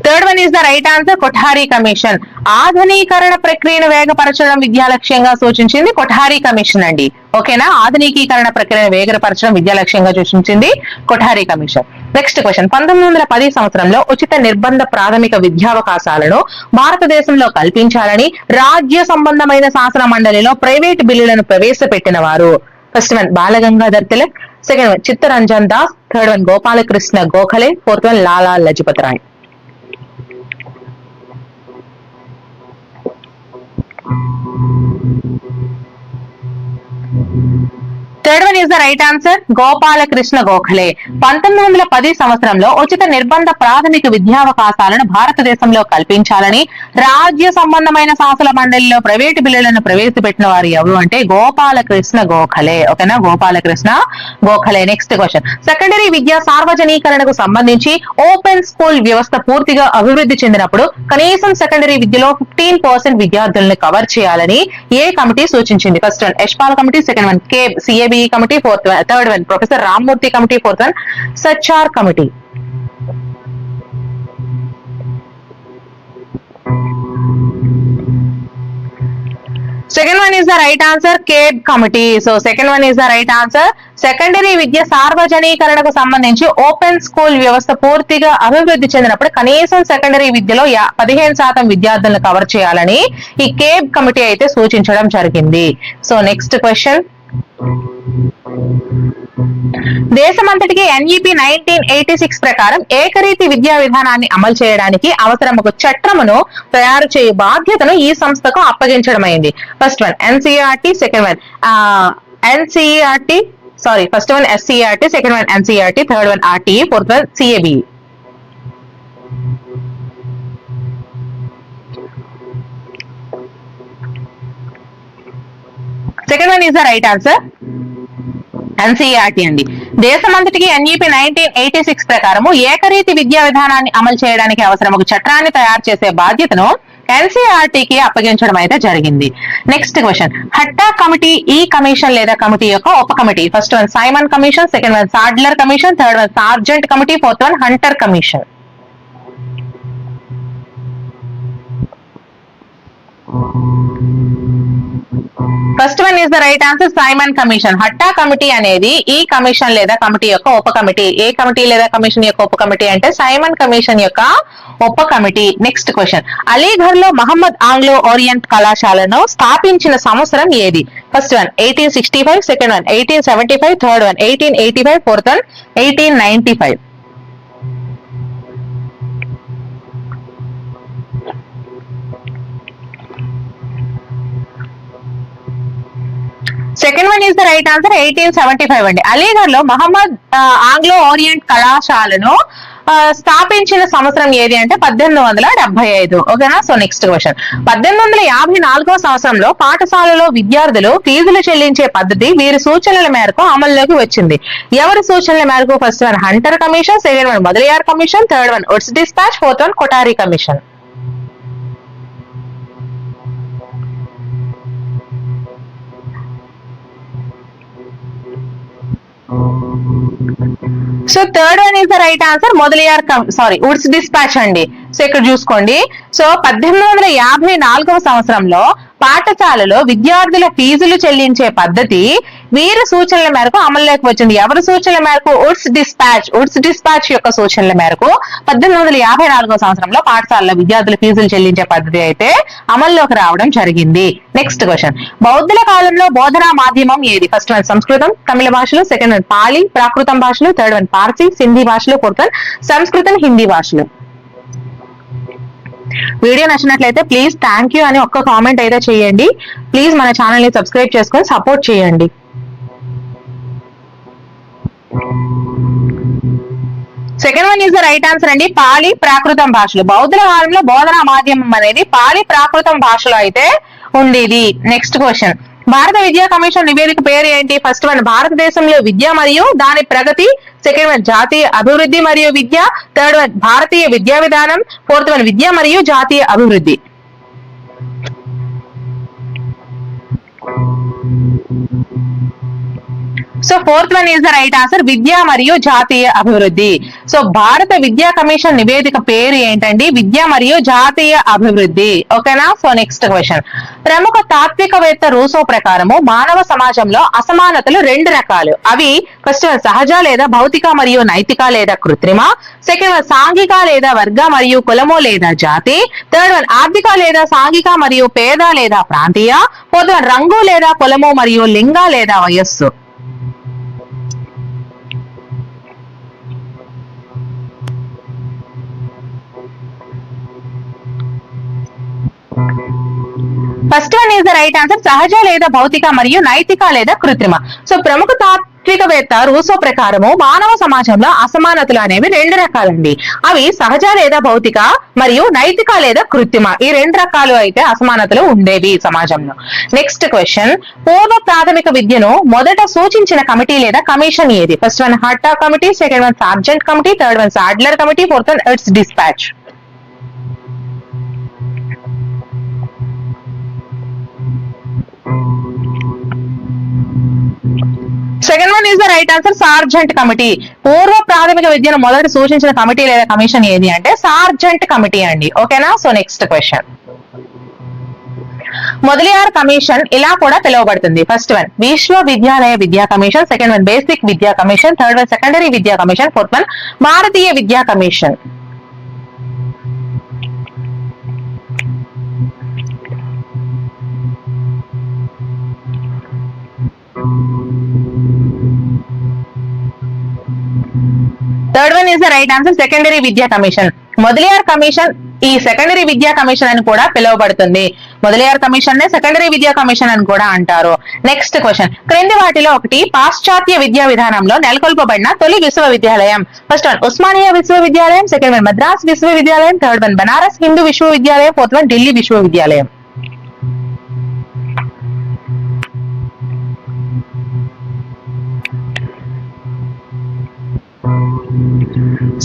Third one is the right answer Kothari commission. ఆధునీకరణ ప్రక్రియను వేగపరచడం విద్యా లక్ష్యంగా సూచించింది కొఠారి కమిషన్ అండి. ఓకేనా, ఆధునికీకరణ ప్రక్రియను వేగపరచడం విద్యా లక్ష్యంగా సూచించింది కొఠారి కమిషన్. నెక్స్ట్ క్వశ్చన్, 1910 సంవత్సరంలో ఉచిత నిర్బంధ ప్రాథమిక విద్యావకాశాలను భారతదేశంలో కల్పించాలని రాజ్య సంబంధమైన శాసన మండలిలో ప్రైవేట్ బిల్లులను ప్రవేశపెట్టిన వారు? First one Bal Gangadhar Tilak, second one Chittaranjan Das, third one Gopalakrishna Gokhale, fourth one Lala Lajpat Rai. Third one is the right answer, Gopalakrishna Gokhale. 1910 సంవత్సరంలో ఉచిత నిర్బంధ ప్రాథమిక విద్యావకాశాలను భారతదేశంలో కల్పించాలని రాజ్య సంబంధమైన శాసన మండలిలో ప్రైవేటు బిల్లులను ప్రవేశపెట్టిన వారు ఎవరు అంటే గోపాలకృష్ణ గోఖలే. ఓకేనా, Gopalakrishna Gokhale. Next question, secondary విద్యా సార్వజనీకరణకు సంబంధించి ఓపెన్ స్కూల్ వ్యవస్థ పూర్తిగా అభివృద్ధి చెందినప్పుడు కనీసం సెకండరీ విద్యలో 15% విద్యార్థులను కవర్ చేయాలని ఏ కమిటీ సూచించింది? First one Yashpal committee, second one CABE committee, third one professor Ramamurti committee, fourth one Sachar committee. Second one is the right answer, CABE committee. So second one is the right answer. Secondary విద్య సార్వజనీకరణకు సంబంధించి open school వ్యవస్థ పూర్తిగా అభివృద్ధి చెందినప్పుడు కనీసం secondary విద్యలో 15% విద్యార్థులను cover చేయాలని ఈ కేబ్ కమిటీ అయితే సూచించడం జరిగింది. సో నెక్స్ట్ క్వశ్చన్, దేశమంతటికి ఎన్ఈపి 1986 ప్రకారం ఏకరీతి విద్యా విధానాన్ని అమలు చేయడానికి అవసరం ఒక చట్టమును తయారు చేయు బాధ్యతను ఈ సంస్థకు అప్పగించడమైంది. First one NCERT, second one NCERT first one SCERT, second one NCERT, third one RTE, fourth one CABE. Second one is the right answer, NCERT అండి. దేశమంతటికి ఎన్ఈపి 1986 ప్రకారము ఏకరీతి విద్యా విధానాన్ని అమలు చేయడానికి అవసరం ఒక చట్టాన్ని తయారు చేసే బాధ్యతను ఎన్సీఆర్టీకి అప్పగించడం అయితే జరిగింది. నెక్స్ట్ క్వశ్చన్, హట్టా కమిటీ ఈ కమిషన్ లేదా కమిటీ యొక్క ఉప committee? First one Simon commission, second one Sadler commission, third one Sargent committee, fourth one Hunter commission. First one is the right answer, Simon commission. హట్టా కమిటీ అనేది ఈ commission లేదా committee యొక్క ఉప కమిటీ. ఏ కమిటీ లేదా కమిషన్ యొక్క ఉప కమిటీ అంటే సైమన్ కమిషన్ యొక్క ఉప కమిటీ. నెక్స్ట్ క్వశ్చన్, అలీఘర్ లో మహమ్మద్ ఆంగ్లో ఓరియంట్ కళాశాలను స్థాపించిన సంవత్సరం ఏది? First one 1865, second one 1875, third one 1885, fourth one 1895. Second one is the right answer, 1875 అండి. అలీఘర్ లో మహమ్మద్ ఆంగ్లో ఓరియంట్ కళాశాలను స్థాపించిన సంవత్సరం ఏది అంటే 1875. ఓకేనా. సో నెక్స్ట్ క్వశ్చన్, 1854వ సంవత్సరంలో పాఠశాలలో విద్యార్థులు ఫీజులు చెల్లించే పద్ధతి వీరి సూచనల మేరకు అమల్లోకి వచ్చింది. ఎవరి సూచనల మేరకు? First one Hunter commission, second one Mudaliar commission, third one Woods dispatch, fourth one Kothari commission. So third one is the right answer, Mudaliar woods dispatch అండి. సో ఇక్కడ చూసుకోండి. సో 1854వ సంవత్సరంలో పాఠశాలలో విద్యార్థుల ఫీజులు చెల్లించే పద్ధతి వీరి సూచనల మేరకు అమల్లోకి వచ్చింది. ఎవరి సూచనల మేరకు? ఉడ్స్ డిస్పాచ్ యొక్క సూచనల మేరకు 1854వ సంవత్సరంలో పాఠశాలలో విద్యార్థుల ఫీజులు చెల్లించే పద్ధతి అయితే అమల్లోకి రావడం జరిగింది. నెక్స్ట్ క్వశ్చన్, బౌద్ధుల కాలంలో బోధనా మాధ్యమం ఏది? ఫస్ట్ వన్ సంస్కృతం తమిళ భాషలు, సెకండ్ వన్ పాలి ప్రాకృతం భాషలు, థర్డ్ వన్ పార్సీ సింధీ భాషలు, ఫోర్త్ వన్ సంస్కృతం హిందీ భాషలు. వీడియో నచ్చినట్లయితే ప్లీజ్ థ్యాంక్ యూ అని ఒక్క కామెంట్ అయితే చేయండి. ప్లీజ్ మన ఛానల్ ని సబ్స్క్రైబ్ చేసుకొని సపోర్ట్ చేయండి. Second one is the right answer అండి, పాలి ప్రాకృతం భాషలు. బౌద్ధుల కాలంలో బోధనా మాధ్యమం అనేది పాలి ప్రాకృతం భాషలో అయితే ఉండేది. నెక్స్ట్ క్వశ్చన్, భారత విద్యా కమిషన్ నివేదిక పేరు ఏంటి? ఫస్ట్ వన్ భారతదేశంలో విద్య మరియు దాని ప్రగతి, సెకండ్ వన్ జాతీయ అభివృద్ధి మరియు విద్య, థర్డ్ వన్ భారతీయ విద్యా విధానం, ఫోర్త్ వన్ విద్య మరియు జాతీయ అభివృద్ధి. So fourth one is the right answer, విద్య మరియు జాతీయ అభివృద్ధి. సో భారత విద్యా కమిషన్ నివేదిక పేరు ఏంటండి? విద్య మరియు జాతీయ అభివృద్ధి. ఓకేనా. సో నెక్స్ట్ క్వశ్చన్, ప్రముఖ తాత్వికవేత్త రూసో ప్రకారము మానవ సమాజంలో అసమానతలు 2 రకాలు. అవి ఫస్ట్ వన్ సహజ లేదా భౌతిక మరియు నైతిక లేదా కృత్రిమ, సెకండ్ వన్ సాంఘిక లేదా వర్గ మరియు కులము లేదా జాతి, థర్డ్ వన్ ఆర్థిక లేదా సాంఘిక మరియు పేద లేదా ప్రాంతీయ, ఫోర్త్ వన్ రంగు లేదా కులము మరియు లింగ లేదా వయస్సు. First one is the right answer. సహజ లేదా భౌతిక మరియు నైతిక లేదా కృత్రిమ. సో ప్రముఖ తాత్వికవేత్త రూసో ప్రకారము మానవ సమాజంలో అసమానతలు అనేవి రెండు రకాలండి. అవి సహజ లేదా భౌతిక మరియు నైతిక లేదా కృత్రిమ. ఈ రెండు రకాలు అయితే అసమానతలు ఉండేవి సమాజంలో. నెక్స్ట్ క్వశ్చన్, పూర్వ ప్రాథమిక విద్యను మొదట సూచించిన కమిటీ లేదా కమిషన్ ఏది? ఫస్ట్ వన్ హట్టా committee, second one Sargent committee, third one Sadler committee, fourth one Wood's dispatch. Second one is the right answer. Sargent committee. పూర్వ ప్రాథమిక విద్యను మొదట సూచించిన కమిటీ లేదా కమిషన్ ఏది అంటే సార్జెంట్ కమిటీ అండి. ఓకేనా? So next question, Mudaliar commission ఇలా కూడా పిలువబడుతుంది. ఫస్ట్ వన్ విశ్వవిద్యాలయ విద్యా కమిషన్, సెకండ్ వన్ బేసిక్ విద్యా కమిషన్, థర్డ్ వన్ సెకండరీ విద్యా కమిషన్, ఫోర్త్ వన్ భారతీయ విద్యా commission. Third one is the right answer. Secondary విద్యా కమిషన్. మొదలియార్ కమిషన్ ఈ సెకండరీ విద్యా కమిషన్ అని కూడా పిలువబడుతుంది. మొదలియార్ కమిషన్ నే సెకండరీ విద్యా కమిషన్ అని కూడా అంటారు. నెక్స్ట్ క్వశ్చన్, క్రింది వాటిలో ఒకటి పాశ్చాత్య విద్యా విధానంలో నెలకొల్పబడిన తొలి విశ్వవిద్యాలయం? ఫస్ట్ వన్ ఉస్మానియా విశ్వవిద్యాలయం, సెకండ్ వన్ మద్రాస్ విశ్వవిద్యాలయం, థర్డ్ వన్ బనారస్ హిందూ విశ్వవిద్యాలయం, ఫోర్త్ వన్ ఢిల్లీ విశ్వవిద్యాలయం.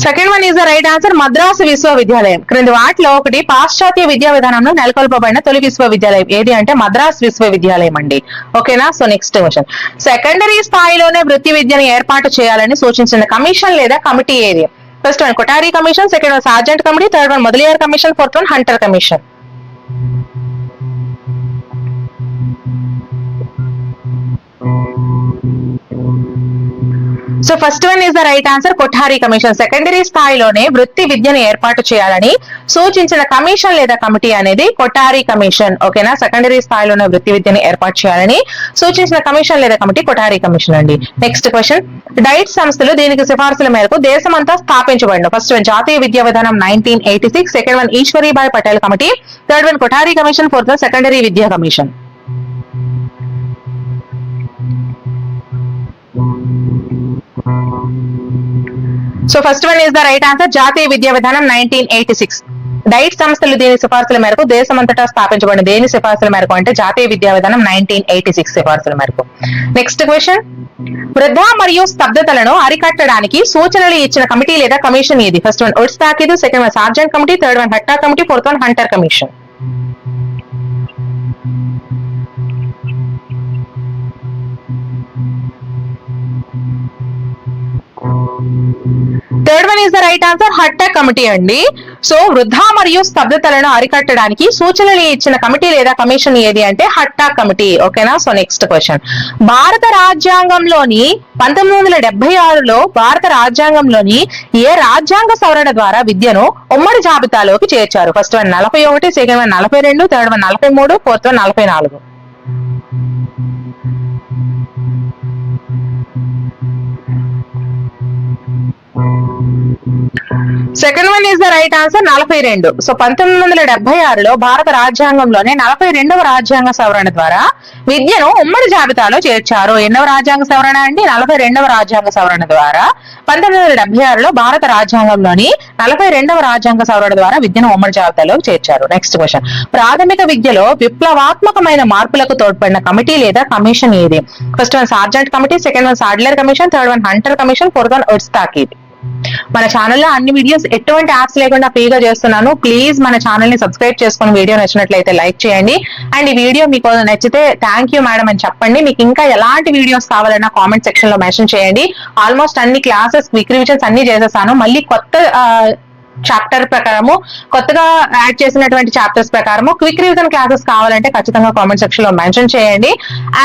Second one is the right answer. Madras విశ్వవిద్యాలయం. క్రింది వాటిలో ఒకటి పాశ్చాత్య విద్యా విధానంలో నెలకొల్పబడిన తొలి విశ్వవిద్యాలయం ఏది అంటే మద్రాస్ విశ్వవిద్యాలయం అండి. ఓకేనా? సో నెక్స్ట్ క్వశ్చన్, సెకండరీ స్థాయిలోనే వృత్తి విద్యను ఏర్పాటు చేయాలని సూచించిన కమిషన్ లేదా కమిటీ ఏది? First one Kothari commission, second one Sargent committee, third one Mudaliar commission, fourth one Hunter commission. So first one is the right answer. Kothari commission. Secondary స్థాయిలోనే వృత్తి విద్యను ఏర్పాటు చేయాలని సూచించిన కమిషన్ లేదా కమిటీ అనేది కొఠారీ కమిషన్. ఓకేనా? సెకండరీ స్థాయిలోనే వృత్తి విద్యను ఏర్పాటు చేయాలని సూచించిన కమిషన్ లేదా కమిటీ కొఠారీ కమిషన్ అండి. నెక్స్ట్ క్వశ్చన్, డైట్ సంస్థలు దీనికి సిఫార్సుల మేరకు దేశమంతా స్థాపించబడిన? ఫస్ట్ వన్ జాతీయ విద్యా విధానం 1986, second one Ishwaribai Patel committee, third one Kothari commission, fourth one secondary విద్యా commission. So first one is the right answer. జాతీయ విద్యా విధానం 1986. డైట్ సంస్థలు దీని సిఫార్సుల మేరకు దేశమంతటా స్థాపించబడిన దేని సిఫార్సుల మేరకు అంటే జాతీయ విద్యా విధానం 1986 సిఫార్సుల మేరకు. నెక్స్ట్ క్వశ్చన్, వృద్ధ మరియు స్తబ్దతలను అరికట్టడానికి సూచనలు ఇచ్చిన కమిటీ లేదా కమిషన్ ఏది? ఫస్ట్ వన్ ఉడ్స్ తాకీదు, second one Sargent committee, third one హట్టా committee, fourth one Hunter commission. Third one is the right answer. హట్టా కమిటీ అండి. సో వృద్ధ మరియు స్తబ్దతలను అరికట్టడానికి సూచనలు ఇచ్చిన కమిటీ లేదా కమిషన్ ఏది అంటే హట్టా కమిటీ. ఓకేనా? సో నెక్స్ట్ క్వశ్చన్, భారత రాజ్యాంగంలోని 1976లో భారత రాజ్యాంగంలోని ఏ రాజ్యాంగ సవరణ ద్వారా విద్యను ఉమ్మడి జాబితాలోకి చేర్చారు? First one 41, second one 42, third one 43, fourth one 44. Second one is the right answer. 42. So 1976లో భారత రాజ్యాంగంలోనే 42వ రాజ్యాంగ సవరణ ద్వారా విద్యను ఉమ్మడి జాబితాలో చేర్చారు. ఎన్నవ రాజ్యాంగ సవరణ అండి? 42వ రాజ్యాంగ సవరణ ద్వారా 1976లో భారత రాజ్యాంగంలోని 42వ రాజ్యాంగ సవరణ ద్వారా విద్యను ఉమ్మడి జాబితాలో చేర్చారు. నెక్స్ట్ క్వశ్చన్, ప్రాథమిక విద్యలో విప్లవాత్మకమైన మార్పులకు తోడ్పడిన కమిటీ లేదా కమిషన్ ఏది? First one Sargent committee, second one Sadler commission, third one Hunter commission, fourth one Wood's తాకీద్. మన ఛానల్లో అన్ని వీడియోస్ ఎటువంటి యాప్స్ లేకుండా ఫ్రీగా చేస్తున్నాను. ప్లీజ్ మన ఛానల్ ని సబ్స్క్రైబ్ చేసుకుని వీడియో నచ్చినట్లయితే లైక్ చేయండి. అండ్ ఈ వీడియో మీకు నచ్చితే థ్యాంక్ యూ మేడం అని చెప్పండి. మీకు ఇంకా ఎలాంటి వీడియోస్ కావాలన్నా కామెంట్ సెక్షన్ లో మెన్షన్ చేయండి. ఆల్మోస్ట్ అన్ని క్లాసెస్ క్విక్ రివిజన్స్ అన్ని చేసేసాను. మళ్ళీ కొత్త చాప్టర్ ప్రకారము కొత్తగా యాడ్ చేసినటువంటి చాప్టర్స్ ప్రకారము క్విక్ రివిజన్ క్లాసెస్ కావాలంటే ఖచ్చితంగా కామెంట్ సెక్షన్ లో మెన్షన్ చేయండి.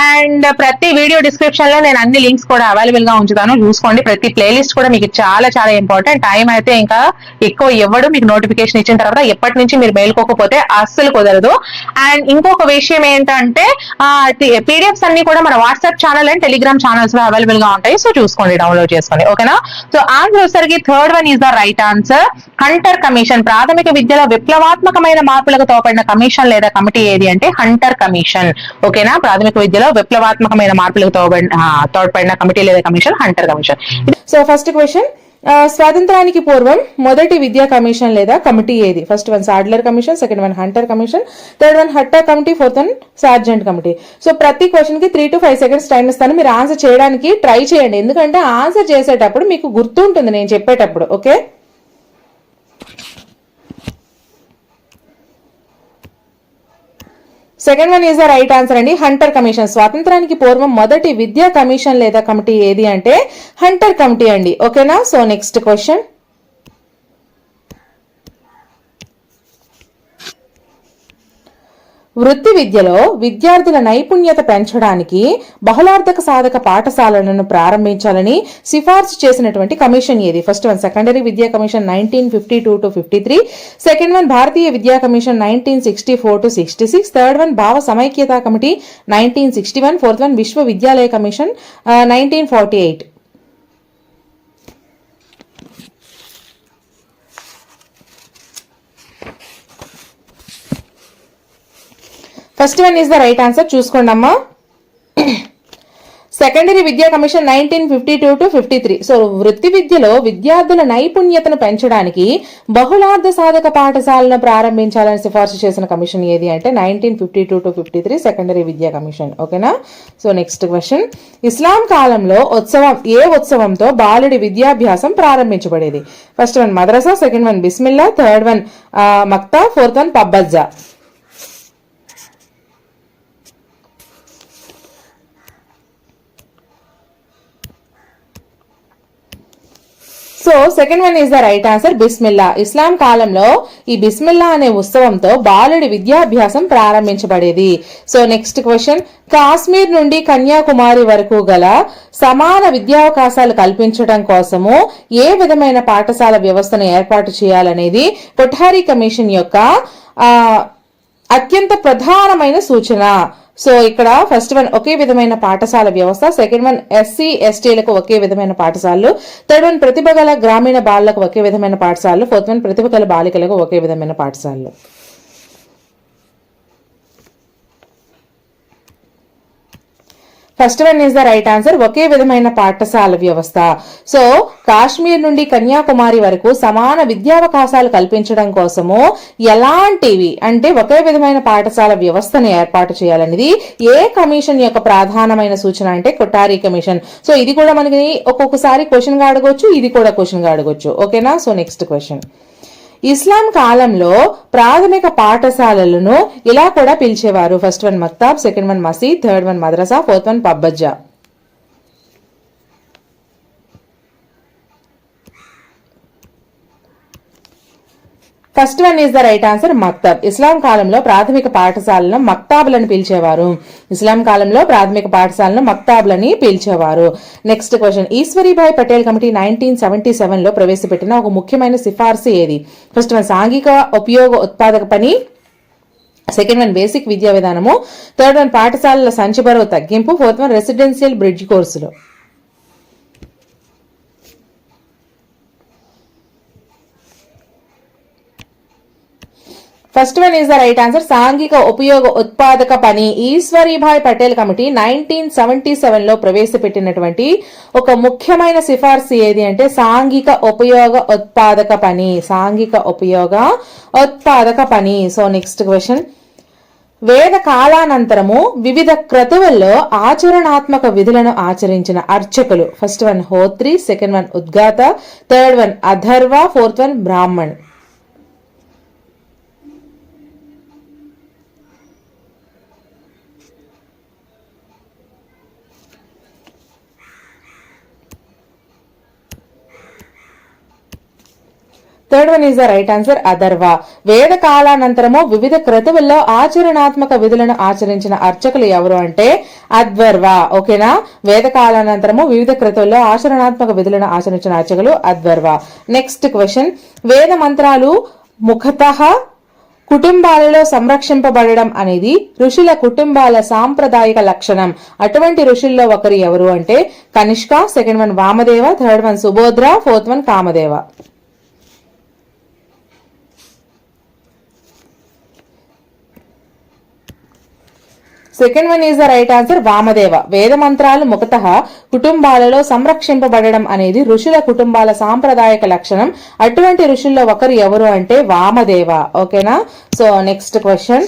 అండ్ ప్రతి వీడియో డిస్క్రిప్షన్ లో నేను అన్ని లింక్స్ కూడా అవైలబుల్ గా ఉంచుతాను, చూసుకోండి. ప్రతి ప్లేలిస్ట్ కూడా మీకు చాలా చాలా ఇంపార్టెంట్. టైం అయితే ఇంకా ఎక్కువ ఇవ్వడు. మీకు నోటిఫికేషన్ ఇచ్చిన తర్వాత ఎప్పటి నుంచి మీరు మేల్కోకపోతే అస్సలు కుదరదు. అండ్ ఇంకొక విషయం ఏంటంటే పీడిఎఫ్స్ అన్ని కూడా మన WhatsApp channel and Telegram channels లో అవైలబుల్ గా ఉంటాయి. సో చూసుకోండి, డౌన్లోడ్ చేసుకోండి. ఓకేనా? సో ఆన్సర్ వచ్చేసరికి third one is the right answer. Hunter commission ప్రాథమిక విద్యలో విప్లవాత్మకమైన మార్పులకు తోడ్పడిన కమిషన్ లేదా కమిటీ ఏది అంటే హంటర్ కమిషన్. ఓకేనా, ప్రాథమిక విద్యలో విప్లవాత్మకమైన మార్పులకు తోడ్పడిన కమిటీ లేదా commission Hunter commission. So first question, స్వాతంత్రానికి పూర్వం మొదటి విద్యా కమిషన్ లేదా కమిటీ ఏది? First one Sadler commission, second one Hunter commission, third one హట్టర్ committee, fourth one Sargent committee. So ప్రతి క్వశ్చన్ కి 3 to 5 seconds టైం ఇస్తాను, మీరు ఆన్సర్ చేయడానికి ట్రై చేయండి, ఎందుకంటే ఆన్సర్ చేసేటప్పుడు మీకు గుర్తుంటుంది నేను చెప్పేటప్పుడు. Okay, second one is the right answer అండి, హంటర్ కమిషన్. స్వాతంత్రానికి పూర్వం మొదటి విద్యా కమిషన్ లేదా కమిటీ ఏది అంటే హంటర్ కమిటీ అండి. ఓకేనా, సో నెక్స్ట్ క్వశ్చన్, వృత్తి విద్యలో విద్యార్థుల నైపుణ్యత పెంచడానికి బహుళార్థక సాధక పాఠశాలలను ప్రారంభించాలని సిఫార్సు చేసినటువంటి కమిషన్ ఏది? ఫస్ట్ వన్ సెకండరీ విద్యా కమిషన్ 1952 to 53, సెకండ్ వన్ భారతీయ విద్యా కమిషన్ 1964 to 66, థర్డ్ వన్ భావ సమైక్యతా కమిటీ 1961, ఫోర్త్ వన్ విశ్వవిద్యాలయ commission 1948. First one is the right answer, చూసుకోండి అమ్మా. సెకండరీ విద్యా కమిషన్ 1952 to 53. సో వృత్తి విద్యలో విద్యార్థుల నైపుణ్యతను పెంచడానికి బహుళార్థ సాధక పాఠశాలను ప్రారంభించాలని సిఫార్సు చేసిన కమిషన్ ఏది అంటే 1952 to 53 సెకండరీ విద్యా కమిషన్. ఓకేనా, సో నెక్స్ట్ క్వశ్చన్, ఇస్లాం కాలంలో ఏ ఉత్సవంతో బాలుడి విద్యాభ్యాసం ప్రారంభించబడేది? ఫస్ట్ వన్ మద్రసా, సెకండ్ వన్ బిస్మిల్లా, థర్డ్ వన్ మక్తా, ఫోర్త్ వన్ పబ్బజ్జా. So second one is the right answer, బిస్మిల్లా. ఇస్లాం కాలంలో ఈ బిస్మిల్లా అనే ఉత్సవంతో బాలుడి విద్యాభ్యాసం ప్రారంభించబడేది. సో నెక్స్ట్ క్వశ్చన్, కాశ్మీర్ నుండి కన్యాకుమారి వరకు గల సమాన విద్యావకాశాలు కల్పించడం కోసము ఏ విధమైన పాఠశాల వ్యవస్థను ఏర్పాటు చేయాలనేది కొఠారి కమిషన్ యొక్క అత్యంత ప్రధానమైన సూచన. సో ఇక్కడ ఫస్ట్ వన్ ఒకే విధమైన పాఠశాల వ్యవస్థ, సెకండ్ వన్ ఎస్సీ ఎస్టీలకు ఒకే విధమైన పాఠశాలలు, థర్డ్ వన్ ప్రతిభ గల గ్రామీణ బాలలకు ఒకే విధమైన పాఠశాలలు, ఫోర్త్ వన్ ప్రతిభ గల బాలికలకు ఒకే విధమైన పాఠశాలలు. First one is the right answer, ఒకే విధమైన పాఠశాల వ్యవస్థ. సో కాశ్మీర్ నుండి కన్యాకుమారి వరకు సమాన విద్యావకాశాలు కల్పించడం కోసము ఎలాంటివి అంటే ఒకే విధమైన పాఠశాల వ్యవస్థను ఏర్పాటు చేయాలనేది ఏ కమిషన్ యొక్క ప్రధానమైన సూచన అంటే కొఠారి కమిషన్. సో ఇది కూడా మనకి ఒక్కొక్కసారి క్వశ్చన్ గా అడగొచ్చు, ఇది కూడా క్వశ్చన్ గా అడగొచ్చు. ఓకేనా, సో నెక్స్ట్ క్వశ్చన్, ఇస్లాం కాలంలో ప్రాథమిక పాఠశాలలను ఇలా కూడా పిలిచేవారు? ఫస్ట్ వన్ మక్తాబ్, సెకండ్ వన్ మసీద్, థర్డ్ వన్ మద్రసా, ఫోర్త్ వన్ పబ్బజ్జా. First one is the right answer, మక్తబ్. ఇస్లాం కాలంలో ప్రాథమిక పాఠశాలను మక్తాబులను పిలిచేవారు. ఇస్లాం కాలంలో ప్రాథమిక పాఠశాలను మక్తాబులని పిలిచేవారు. Next question, Ishwaribhai Patel committee 1977 లో ప్రవేశపెట్టిన ఒక ముఖ్యమైన సిఫార్సు ఏది? ఫస్ట్ వన్ సాంఘిక ఉపయోగ ఉత్పాదక పని, సెకండ్ వన్ బేసిక్ విద్యా విధానము, థర్డ్ వన్ పాఠశాలల సంచి బరువు తగ్గింపు, ఫోర్త్ వన్ రెసిడెన్షియల్ బ్రిడ్జ్ కోర్సులు. First one is the right answer, సాంఘిక ఉపయోగ ఉత్పాదక పని. ఈశ్వరీభాయ్ పటేల్ కమిటీ 1977 లో ప్రవేశపెట్టినటువంటి ఒక ముఖ్యమైన సిఫార్సు ఏది అంటే సాంఘిక ఉపయోగ ఉత్పాదక పని. సాంఘిక ఉపయోగ ఉత్పాదక పని. సో నెక్స్ట్ క్వశ్చన్, వేద కాలానంతరము వివిధ క్రతువుల్లో ఆచరణాత్మక విధులను ఆచరించిన అర్చకులు? ఫస్ట్ వన్ హోత్రి, సెకండ్ వన్ ఉద్గాత, థర్డ్ వన్ అథర్వ, ఫోర్త్ వన్ బ్రాహ్మణ్. Third one is the right answer, అథర్వ. వేద కాలానంతరము వివిధ క్రతువుల్లో ఆచరణాత్మక విధులను ఆచరించిన అర్చకులు ఎవరు అంటే అధ్వర్వ. ఓకేనా, వేద కాలానంతరము వివిధ క్రతువుల్లో ఆచరణాత్మక విధులను ఆచరించిన అర్చకులు అధ్వర్వ. నెక్స్ట్ క్వశ్చన్, వేద మంత్రాలు ముఖతః కుటుంబాలలో సంరక్షింపబడడం అనేది ఋషుల కుటుంబాల సాంప్రదాయిక లక్షణం. అటువంటి ఋషుల్లో ఒకరు ఎవరు అంటే Kanishka, second one Vamadeva, third one Subhodra, fourth one Kamadeva. Second one is the right answer Vamadeva. వేద మంత్రాలు ముఖతః కుటుంబాలలో సంరక్షింపబడడం అనేది ఋషుల కుటుంబాల సాంప్రదాయక లక్షణం. అటువంటి ఋషుల్లో ఒకరు ఎవరు అంటే వామదేవ. ఓకేనా. సో నెక్స్ట్ క్వశ్చన్,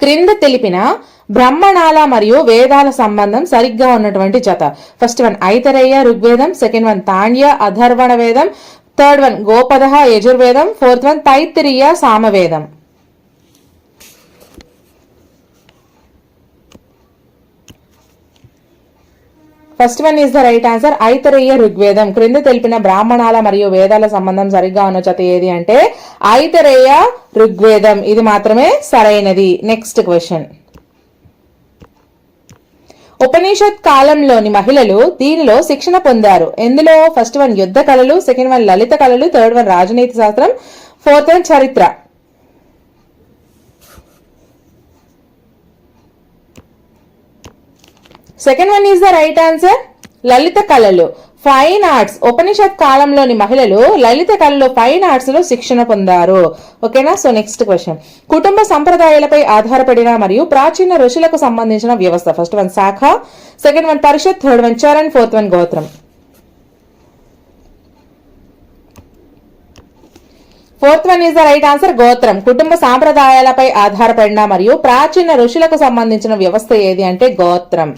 క్రింద తెలిపిన బ్రహ్మణాల మరియు వేదాల సంబంధం సరిగ్గా ఉన్నటువంటి జత. ఫస్ట్ వన్ ఐతరేయ ఋగ్వేదం, సెకండ్ వన్ తాండ్య అథర్వణ వేదం, థర్డ్ వన్ గోపద యజుర్వేదం, ఫోర్త్ వన్ తైత్తిరీయ సామవేదం. First one is the right answer Aitareya ఋగ్వేదం. క్రింద తెలిపిన బ్రాహ్మణాల మరియు వేదాల సంబంధం సరిగ్గా ఉన్న జత ఏది అంటే ఐతరేయ ఋగ్వేదం. ఇది మాత్రమే సరైనది. నెక్స్ట్ క్వశ్చన్, ఉపనిషత్ కాలంలోని మహిళలు దీనిలో శిక్షణ పొందారు. ఎందులో? ఫస్ట్ వన్ యుద్ధ కళలు, సెకండ్ వన్ లలిత కళలు, థర్డ్ వన్ రాజనీతి శాస్త్రం, ఫోర్త్ వన్ చరిత్ర. Second one is the right answer లలిత కళలు, ఫైన్ ఆర్ట్స్. ఉపనిషత్ కాలంలోని మహిళలు లలిత కళలు, ఫైన్ ఆర్ట్స్ లో శిక్షణ పొందారు. ఓకేనా. సో నెక్స్ట్ క్వశ్చన్, కుటుంబ సంప్రదాయాలపై ఆధారపడిన మరియు ప్రాచీన ఋషులకు సంబంధించిన వ్యవస్థ. ఫస్ట్ వన్ శాఖ, సెకండ్ వన్ పరిషత్, థర్డ్ వన్ చరణ్, ఫోర్త్ వన్ గోత్రం. Fourth one is the right answer గోత్రం. కుటుంబ సాంప్రదాయాలపై ఆధారపడిన మరియు ప్రాచీన ఋషులకు సంబంధించిన వ్యవస్థ ఏది అంటే గోత్రం.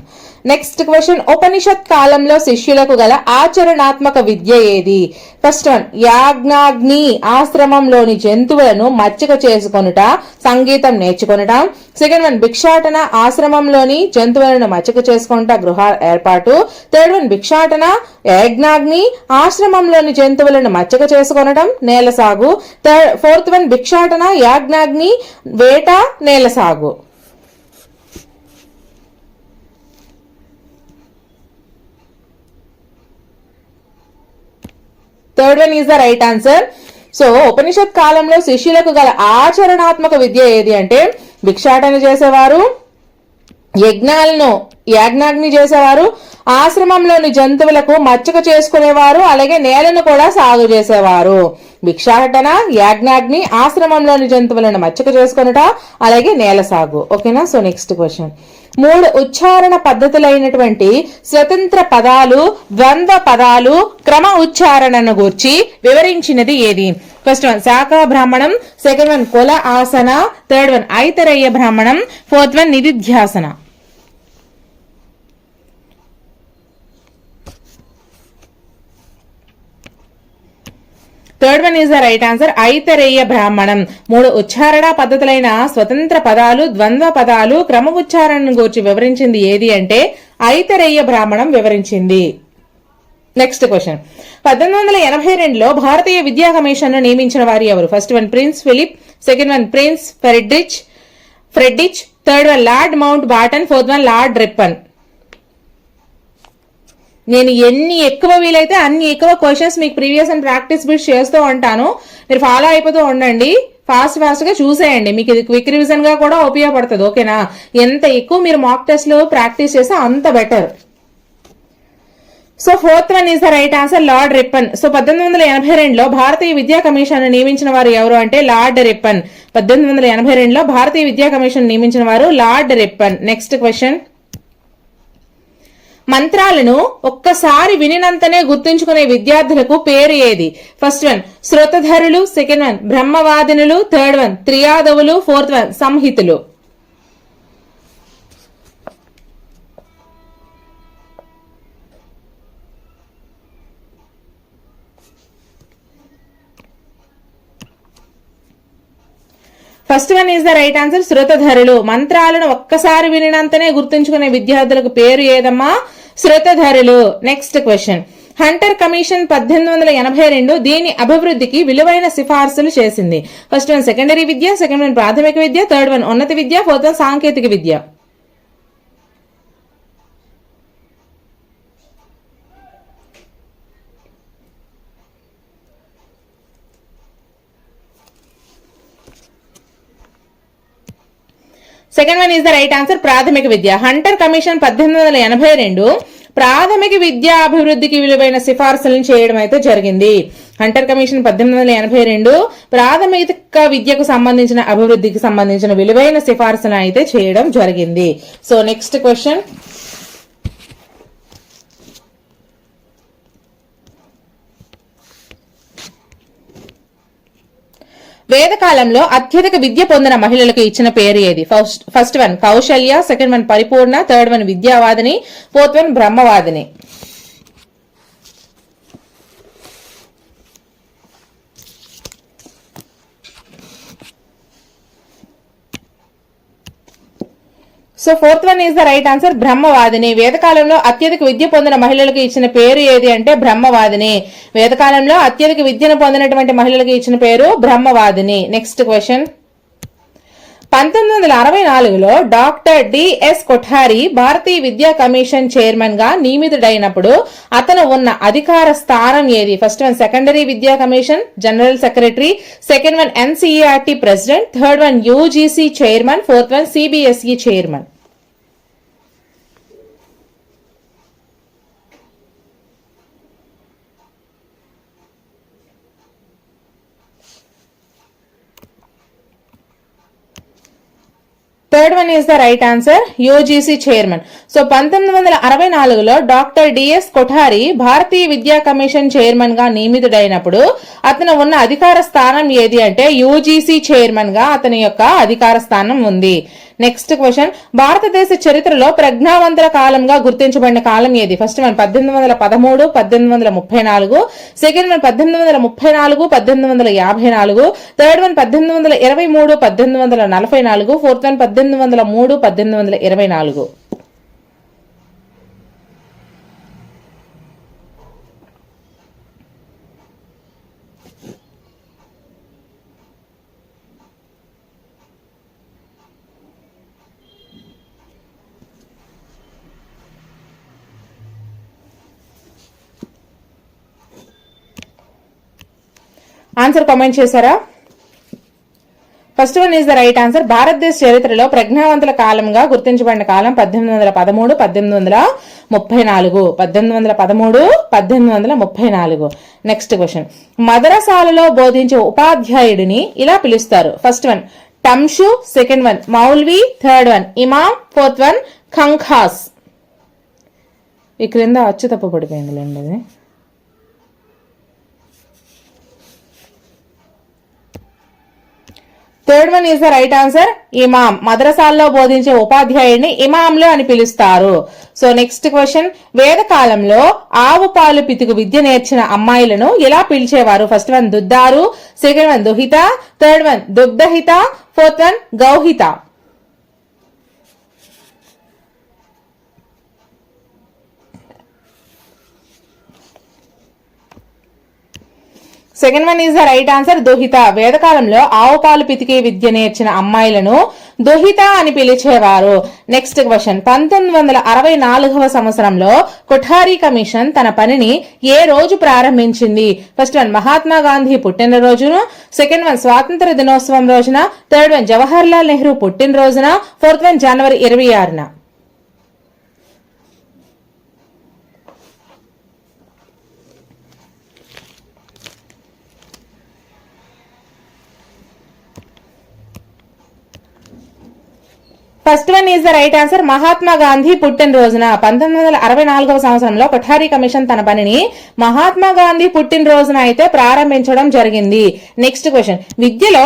నెక్స్ట్ క్వశ్చన్, ఉపనిషత్ కాలంలో శిష్యులకు గల ఆచరణాత్మక విద్య ఏది? ఫస్ట్ వన్ యాజ్ఞాగ్ని ఆశ్రమంలోని జంతువులను మచ్చిక చేసుకొనుట, సంగీతం నేర్చుకొనుట. సెకండ్ వన్ భిక్షాటన ఆశ్రమంలోని జంతువులను మచ్చిక చేసుకొనుట, గృహ ఏర్పాటు. థర్డ్ వన్ భిక్షాటన యజ్ఞాగ్ని ఆశ్రమంలోని జంతువులను మచ్చిక చేసుకొనటం, నేల సాగు. ఫోర్త్ వన్ భిక్షాటన యాజ్ఞాగ్ని వేట, నేల సాగు. Third one is the right answer. So ఉపనిషత్ కాలంలో శిష్యులకు గల ఆచరణాత్మక విద్య ఏది అంటే భిక్షాటన చేసేవారు, యాజ్ఞాగ్ని చేసేవారు, ఆశ్రమంలోని జంతువులకు మచ్చిక చేసుకునేవారు, అలాగే నేలను కూడా సాగు చేసేవారు. భిక్షాటన, యాజ్ఞాగ్ని, ఆశ్రమంలోని జంతువులను మచ్చిక చేసుకొనుట, అలాగే నేల సాగు. ఓకేనా. సో నెక్స్ట్ క్వశ్చన్, 3 ఉచ్చారణ పద్ధతులైనటువంటి స్వతంత్ర పదాలు, ద్వంద్వ పదాలు, క్రమ ఉచ్చారణను గూర్చి వివరించినది ఏది? ఫస్ట్ వన్ శాఖ బ్రాహ్మణం, సెకండ్ వన్ కుల ఆసన, థర్డ్ వన్ ఐతరేయ బ్రాహ్మణం, ఫోర్త్ వన్ నిదిధ్యాసన. Third one is the right answer Aitareya బ్రాహ్మణం. 3 ఉచ్చారణ పద్ధతులైన స్వతంత్ర పదాలు, ద్వంద్వ పదాలు, క్రమ ఉచ్చారణను గురించి వివరించింది ఏది అంటే ఐతరేయ బ్రాహ్మణం వివరించింది. నెక్స్ట్ క్వశ్చన్, 1882లో భారతీయ విద్యా కమిషన్ ను నియమించిన వారు ఎవరు? First one Prince Philip, second one Prince Friedrich, third one Lord Mountbatten, fourth one Lord Ripon. నేను ఎన్ని ఎక్కువ వీలైతే అన్ని ఎక్కువ క్వశ్చన్స్ మీకు ప్రీవియస్ అండ్ ప్రాక్టీస్ బిట్స్ చేస్తూ ఉంటాను. మీరు ఫాలో అయిపోతూ ఉండండి. ఫాస్ట్ గా చూసేయండి. మీకు ఇది క్విక్ రివిజన్ గా కూడా ఉపయోగపడుతుంది. ఓకేనా. ఎంత ఎక్కువ మీరు మాక్ టెస్ట్ లో ప్రాక్టీస్ చేస్తే అంత better. So fourth one is the right answer Lord Ripon. So 1882లో భారతీయ విద్యా కమిషన్ నియమించిన వారు ఎవరు అంటే లార్డ్ రిప్పన్. 1882లో భారతీయ విద్యా కమిషన్ నియమించిన వారు లార్డ్ రిప్పన్. నెక్స్ట్ క్వశ్చన్, మంత్రాలను ఒక్కసారి వినినంతనే గుర్తుంచుకునే విద్యార్థులకు పేరు ఏది? ఫస్ట్ వన్ శ్రోతధరులు, సెకండ్ వన్ బ్రహ్మవాదినులు, థర్డ్ వన్ త్రియాదవులు, ఫోర్త్ వన్ సంహితులు. First one is the right answer శ్రుతధరులు. మంత్రాలను ఒక్కసారి వినినంతనే గుర్తుంచుకునే విద్యార్థులకు పేరు ఏదమ్మా? శ్రుతధరులు. నెక్స్ట్ క్వశ్చన్, హంటర్ కమిషన్ 1882 దీని అభివృద్ధికి విలువైన సిఫార్సులు చేసింది. ఫస్ట్ వన్ సెకండరీ విద్య, సెకండ్ వన్ ప్రాథమిక విద్య, థర్డ్ వన్ ఉన్నత విద్య, ఫోర్త్ వన్ సాంకేతిక విద్య. Second one is the right answer ప్రాథమిక విద్య. హంటర్ కమిషన్ 1882 ప్రాథమిక విద్యా అభివృద్ధికి విలువైన సిఫార్సులను చేయడం అయితే జరిగింది. హంటర్ కమిషన్ 1882 ప్రాథమిక విద్యకు సంబంధించిన అభివృద్ధికి సంబంధించిన విలువైన సిఫార్సులను అయితే చేయడం జరిగింది. సో నెక్స్ట్ క్వశ్చన్, వేదకాలంలో అత్యధిక విద్య పొందిన మహిళలకు ఇచ్చిన పేరు ఏది? First one Kausalya, second one పరిపూర్ణ, థర్డ్ వన్ విద్యావాదిని, ఫోర్త్ వన్ బ్రహ్మవాదిని. So fourth one is the right answer, బ్రహ్మవాదిని. వేదకాలంలో అత్యధిక విద్య పొందిన మహిళలకు ఇచ్చిన పేరు ఏది అంటే బ్రహ్మవాదిని. వేదకాలంలో అత్యధిక విద్యను పొందినటువంటి మహిళలకు ఇచ్చిన పేరు బ్రహ్మవాదిని. నెక్స్ట్ క్వశ్చన్, 1964లో డాక్టర్ డిఎస్ కొఠారి భారతీయ విద్యా కమిషన్ చైర్మన్ గా నియమితుడైనప్పుడు అతను ఉన్న అధికార స్థానం ఏది? ఫస్ట్ వన్ సెకండరీ విద్యా commission general secretary, second one NCERT president, third one UGC chairman, fourth one CBSE chairman. Third one is the right answer, UGC chairman. So 1964లో డాక్టర్ డిఎస్ కొఠారి భారతీయ విద్యా కమిషన్ చైర్మన్ గా నియమితుడైనప్పుడు అతను ఉన్న అధికార స్థానం ఏది అంటే యూజీసీ చైర్మన్ గా అతని యొక్క అధికార స్థానం ఉంది. నెక్స్ట్ క్వశ్చన్, భారతదేశ చరిత్రలో ప్రజ్ఞావంతుల కాలంగా గుర్తించబడిన కాలం ఏది? First one 1813, 1834, second one 1834, 1854, third one 1823, 1844, fourth one 1803, 1824. Answer comment చేశారా? First one is the right answer. భారతదేశ చరిత్రలో ప్రజ్ఞావంతుల కాలంగా గుర్తించబడిన కాలం 1813, 1834. 1813, 1834. నెక్స్ట్ క్వశ్చన్, మదరసాలలో బోధించే ఉపాధ్యాయుడిని ఇలా పిలుస్తారు. ఫస్ట్ వన్ టంషు, సెకండ్ వన్ మౌల్వి, థర్డ్ వన్ ఇమాం, ఫోర్త్ వన్ ఖంఖాస్. ఈ క్రింద అచ్చు తప్పు పడిపోయిందిలేండి అది. Third one is the right answer, ఇమాం. మద్రసాల్లో బోధించే ఉపాధ్యాయుడిని ఇమాంలు అని పిలుస్తారు. సో నెక్స్ట్ క్వశ్చన్, వేదకాలంలో ఆవు పాలు పితుకు విద్య నేర్చిన అమ్మాయిలను ఎలా పిలిచేవారు? ఫస్ట్ వన్ దుద్దారు, సెకండ్ వన్ దుహిత, థర్డ్ వన్ దుగ్ధహిత, ఫోర్త్ వన్ గౌహిత. Second one is the right answer, దుహిత. వేదకాలంలో ఆవు పాలు పితికే విద్య నేర్చిన అమ్మాయిలను దుహిత అని పిలిచేవారు. నెక్స్ట్ క్వశ్చన్, 1964వ సంవత్సరంలో కొఠారి కమిషన్ తన పనిని ఏ రోజు ప్రారంభించింది? ఫస్ట్ వన్ మహాత్మా గాంధీ పుట్టినరోజున, సెకండ్ వన్ స్వాతంత్ర దినోత్సవం రోజున, థర్డ్ వన్ జవహర్ లాల్ నెహ్రూ పుట్టినరోజున, ఫోర్త్ వన్ జనవరి 26న. First one is the right answer, Mahatma Gandhi పుట్టినరోజున. 1964వ సంవత్సరంలో కొఠారి కమిషన్ తన పనిని మహాత్మా గాంధీ పుట్టినరోజున అయితే ప్రారంభించడం జరిగింది. నెక్స్ట్ క్వశ్చన్, విద్యలో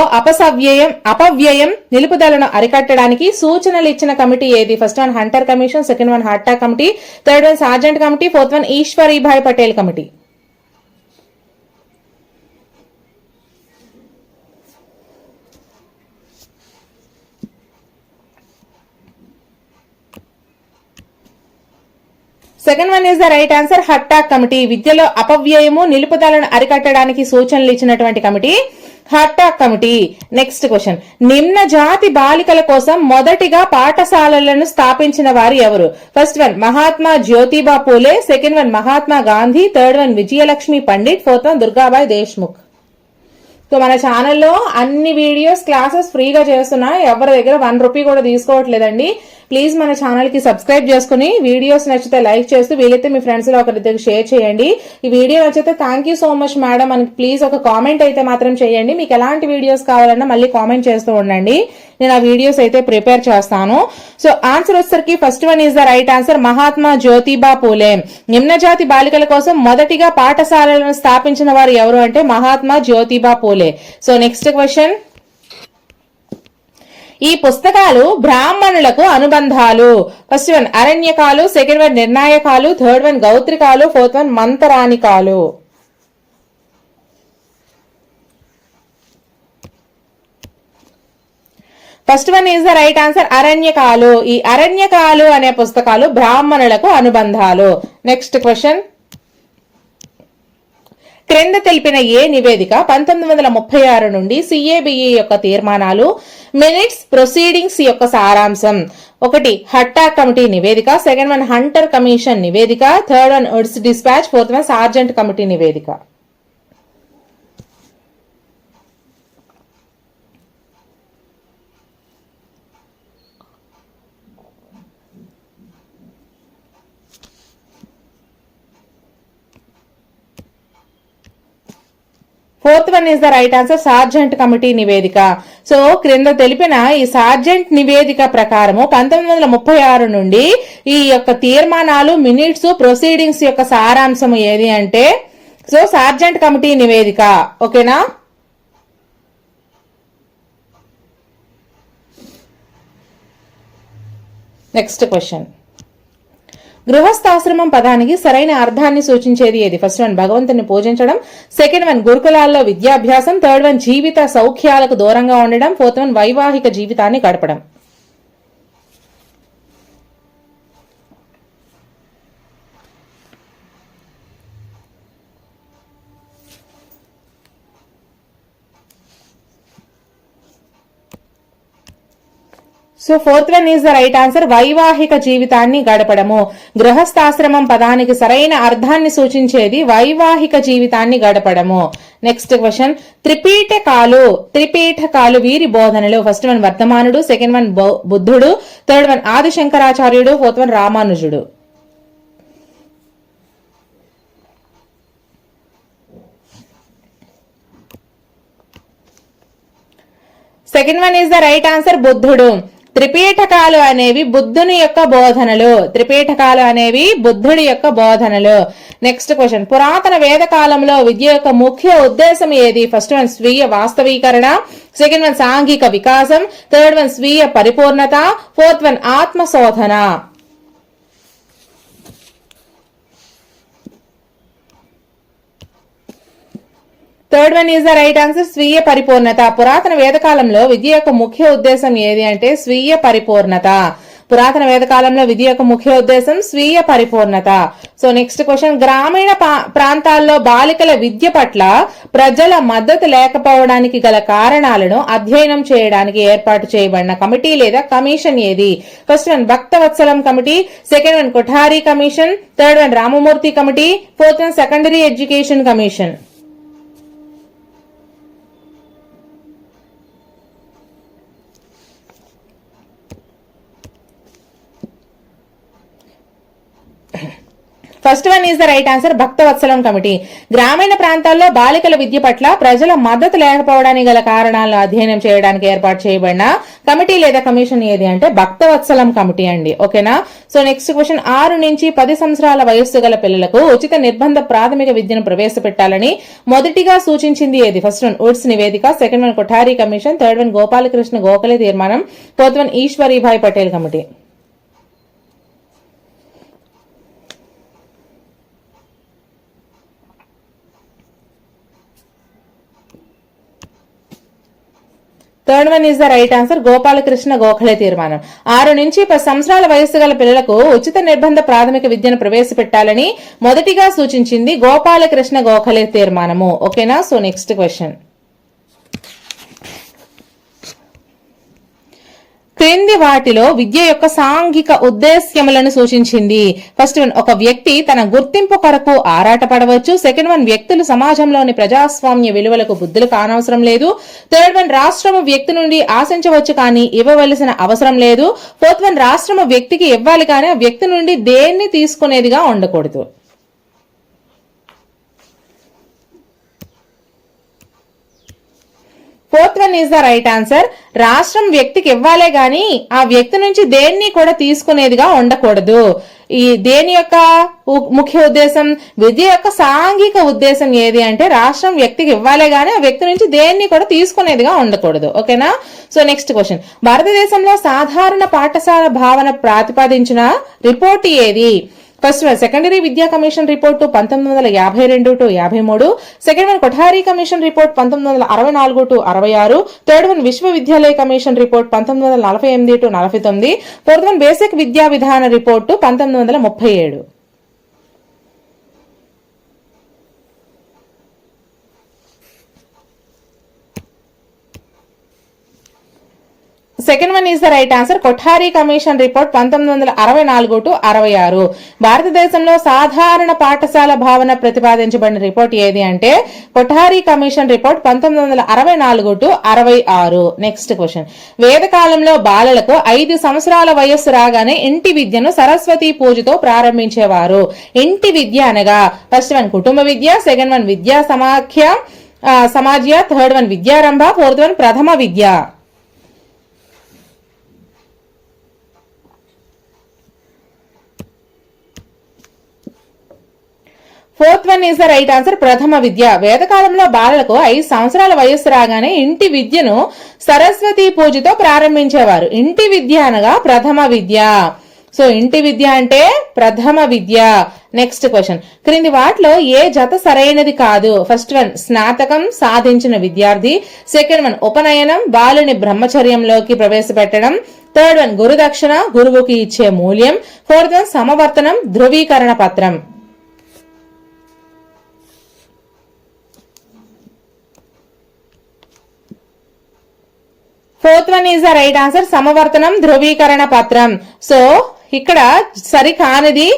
అపవ్యయం నిలుపుదలను అరికట్టడానికి సూచనలు ఇచ్చిన కమిటీ ఏది? First one Hunter commission, second one హట్టా committee, third one Sargent committee, fourth one Ishwaribhai Patel committee. Second one is the right answer, హట్టా కమిటీ. విద్యలో అపవ్యయము నిలుపుదలను అరికట్టడానికి సూచనలు ఇచ్చినటువంటి కమిటీ హట్టా కమిటీ. నెక్స్ట్ క్వశ్చన్, నిమ్న జాతి బాలికల కోసం మొదటిగా పాఠశాలలను స్థాపించిన వారు ఎవరు? First one Mahatma Jyotiba Phule, second one Mahatma Gandhi, third one Vijayalakshmi Pandit, fourth one Durgabai Deshmukh. So మన ఛానల్లో అన్ని వీడియోస్ క్లాసెస్ ఫ్రీగా చేస్తున్నా, ఎవరి దగ్గర 1 రూపీ కూడా తీసుకోవట్లేదండి. ప్లీజ్ మన ఛానల్ కి సబ్స్క్రైబ్ చేసుకుని వీడియోస్ నచ్చితే లైక్ చేస్తూ వీలైతే మీ ఫ్రెండ్స్ లో ఒకరిద్దరికి షేర్ చేయండి. ఈ వీడియో నచ్చితే thank you so much madam మనకి ప్లీజ్ ఒక కామెంట్ అయితే మాత్రం చేయండి. మీకు ఎలాంటి వీడియోస్ కావాలన్నా మళ్ళీ కామెంట్ చేస్తూ ఉండండి, నేను ఆ వీడియోస్ అయితే ప్రిపేర్ చేస్తాను. సో ఆన్సర్ వచ్చేసరికి first one is the right answer, Mahatma Jyotiba Phule. నిమ్న జాతి బాలికల కోసం మొదటిగా పాఠశాలలను స్థాపించిన వారు ఎవరు అంటే Mahatma Jyotiba Phule. So next question, ఈ పుస్తకాలు బ్రాహ్మణులకు అనుబంధాలు. ఫస్ట్ వన్ అరణ్యకాలు, సెకండ్ వన్ నిర్ణాయకాలు, థర్డ్ వన్ గౌత్రికాలు, ఫోర్త్ వన్ మంతరానికాలు. First one is the right answer, అరణ్యకాలు. ఈ అరణ్యకాలు అనే పుస్తకాలు బ్రాహ్మణులకు అనుబంధాలు. నెక్స్ట్ క్వశ్చన్, క్రింద తెలిపిన ఏ నివేదిక 1936 నుండి సిఏబిఈ యొక్క తీర్మానాలు, మినిట్స్, ప్రొసీడింగ్స్ యొక్క సారాంశం? ఒకటి హట్టా కమిటీ నివేదిక, సెకండ్ వన్ హంటర్ కమిషన్ నివేదిక, third one Woods dispatch, fourth one Sargent committee నివేదిక. Fourth one is the right answer, Sargent committee నివేదిక. సో క్రింద తెలిపిన ఈ సార్జెంట్ నివేదిక ప్రకారము 1936 నుండి ఈ యొక్క తీర్మానాలు, మినిట్స్, ప్రొసీడింగ్స్ యొక్క సారాంశం ఏది అంటే సో సార్జెంట్ కమిటీ నివేదిక. ఓకేనా? నెక్స్ట్ క్వశ్చన్, గృహస్థాశ్రమం పదానికి సరైన అర్థాన్ని సూచించేది ఏది? ఫస్ట్ వన్ భగవంతుని పూజించడం, సెకండ్ వన్ గురుకులాల్లో విద్యాభ్యాసం, థర్డ్ వన్ జీవిత సౌఖ్యాలకు దూరంగా ఉండడం, ఫోర్త్ వన్ వైవాహిక జీవితాన్ని గడపడం. So fourth one is the right answer, వైవాహిక జీవితాన్ని గడపడము. గృహస్థాశ్రమం పదానికి సరైన అర్థాన్ని సూచించేది వైవాహిక జీవితాన్ని గడపడము. నెక్స్ట్ క్వశ్చన్, త్రిపీఠకాలు వీరి బోధనలు. ఫస్ట్ వన్ వర్ధమానుడు, సెకండ్ వన్ బుద్ధుడు, థర్డ్ వన్ ఆదిశంకరాచార్యుడు, ఫోర్త్ వన్ రామానుజుడు. Second one is the right answer, బుద్ధుడు. త్రిపీఠకాలు అనేవి బుద్ధుని యొక్క బోధనలు. త్రిపీఠకాలు అనేవి బుద్ధుడి యొక్క బోధనలు. నెక్స్ట్ క్వశ్చన్, పురాతన వేద కాలంలో విద్య యొక్క ముఖ్య ఉద్దేశం ఏది? ఫస్ట్ వన్ స్వీయ వాస్తవీకరణ, సెకండ్ వన్ సాంఘిక వికాసం, థర్డ్ వన్ స్వీయ పరిపూర్ణత, ఫోర్త్ వన్ ఆత్మశోధన. Third one is the right answer, స్వీయ పరిపూర్ణత. పురాతన వేదకాలంలో విద్య యొక్క ముఖ్య ఉద్దేశం ఏది అంటే స్వీయ పరిపూర్ణత. పురాతన వేదకాలంలో విద్య యొక్క ముఖ్య ఉద్దేశం స్వీయ పరిపూర్ణత. సో నెక్స్ట్ క్వశ్చన్, గ్రామీణ ప్రాంతాల్లో బాలికల విద్య పట్ల ప్రజల మద్దతు లేకపోవడానికి గల కారణాలను అధ్యయనం చేయడానికి ఏర్పాటు చేయబడిన కమిటీ లేదా కమిషన్ ఏది? First one Bhaktavatsalam committee, second one Kothari commission, third one Ramamurthy committee, fourth one secondary education commission. First one is the right answer, Bhaktavatsalam committee. గ్రామీణ ప్రాంతాల్లో బాలికల విద్య పట్ల ప్రజల మద్దతు లేకపోవడానికి గల కారణాలను అధ్యయనం చేయడానికి ఏర్పాటు చేయబడిన కమిటీ లేదా కమిషన్ ఏది అంటే భక్తవత్సలం కమిటీ అండి. ఓకేనా? సో నెక్స్ట్ క్వశ్చన్, 6 నుంచి 10 సంవత్సరాల వయస్సు గల పిల్లలకు ఉచిత నిర్బంధ ప్రాథమిక విద్యను ప్రవేశపెట్టాలని మొదటిగా సూచించింది ఏది? ఫస్ట్ వన్ ఉడ్స్ నివేదిక, second one Kothari commission, third one Gopalakrishna Gokhale తీర్మానం, fourth one Ishwaribhai Patel committee. Third one is the right answer, Gopalakrishna Gokhale తీర్మానం. 6 నుంచి 10 సంవత్సరాల వయస్సు గల పిల్లలకు ఉచిత నిర్బంధ ప్రాథమిక విద్యను ప్రవేశపెట్టాలని మొదటిగా సూచించింది గోపాలకృష్ణ గోఖలే తీర్మానము. ఓకేనా? సో నెక్స్ట్ క్వశ్చన్, క్రింది వాటిలో విద్య యొక్క సాంఘిక ఉద్దేశ్యములను సూచించింది. ఫస్ట్ వన్, ఒక వ్యక్తి తన గుర్తింపు కొరకు ఆరాటపడవచ్చు. సెకండ్ వన్, వ్యక్తులు సమాజంలోని ప్రజాస్వామ్య విలువలకు బుద్ధులు కానవసరం లేదు. థర్డ్ వన్, రాష్ట్రము వ్యక్తి నుండి ఆశించవచ్చు కానీ ఇవ్వవలసిన అవసరం లేదు. ఫోర్త్ వన్, రాష్ట్రము వ్యక్తికి ఇవ్వాలి కానీ ఆ వ్యక్తి నుండి దేన్ని తీసుకునేదిగా ఉండకూడదు. Fourth one is the right answer. రాష్ట్రం వ్యక్తికి ఇవ్వాలే గాని ఆ వ్యక్తి నుంచి దేన్ని కూడా తీసుకునేదిగా ఉండకూడదు. ఈ దేని యొక్క ముఖ్య ఉద్దేశం, విద్య యొక్క సాంఘిక ఉద్దేశం ఏది అంటే రాష్ట్రం వ్యక్తికి ఇవ్వాలే గాని ఆ వ్యక్తి నుంచి దేన్ని కూడా తీసుకునేదిగా ఉండకూడదు. ఓకేనా? సో నెక్స్ట్ క్వశ్చన్, భారతదేశంలో సాధారణ పాఠశాల భావన ప్రతిపాదించిన రిపోర్ట్ ఏది? ఫస్ట్ వన్, సెకండరీ విద్యా commission report 1952-53. Second one, Kothari commission report 1964-66. Third one, విశ్వవిద్యాలయ commission report 1948-49. Fourth one, basic విద్యా విధాన report 1937. Second one is the right answer. Kothari commission report 1964-66. భారతదేశంలో సాధారణ పాఠశాల భావన ప్రతిపాదించబడిన రిపోర్ట్ ఏది అంటే Kothari commission report 1964-66. Next question, వేదకాలంలో బాలలకు 5 సంవత్సరాల వయస్సు రాగానే ఇంటి విద్యను సరస్వతి పూజతో ప్రారంభించేవారు. ఇంటి విద్య అనగా ఫస్ట్ వన్ కుటుంబ విద్య, సెకండ్ వన్ విద్యా సమాజ్య, థర్డ్ వన్ విద్యారంభ, ఫోర్త్ వన్ ప్రథమ విద్య. Fourth one is the right answer, ప్రథమ విద్య. వేదకాలంలో బాలలకు 5 సంవత్సరాల వయస్సు రాగానే ఇంటి విద్యను సరస్వతి పూజతో ప్రారంభించేవారు. ఇంటి విద్య అనగా ప్రథమ విద్య. సో ఇంటి విద్య అంటే ప్రథమ విద్య. నెక్స్ట్ క్వశ్చన్, క్రింది వాటిలో ఏ జత సరైనది కాదు? ఫస్ట్ వన్, స్నాతకం సాధించిన విద్యార్థి. సెకండ్ వన్, ఉపనయనం బాలుని బ్రహ్మచర్యంలోకి ప్రవేశపెట్టడం. థర్డ్ వన్, గురుదక్షిణ గురువుకి ఇచ్చే మూల్యం. ఫోర్త్ వన్, సమవర్తనం ధృవీకరణ పత్రం. Fourth one is the right answer, సమవర్తనం ధృవీకరణ పత్రం. సో ఇక్కడ సరికానిది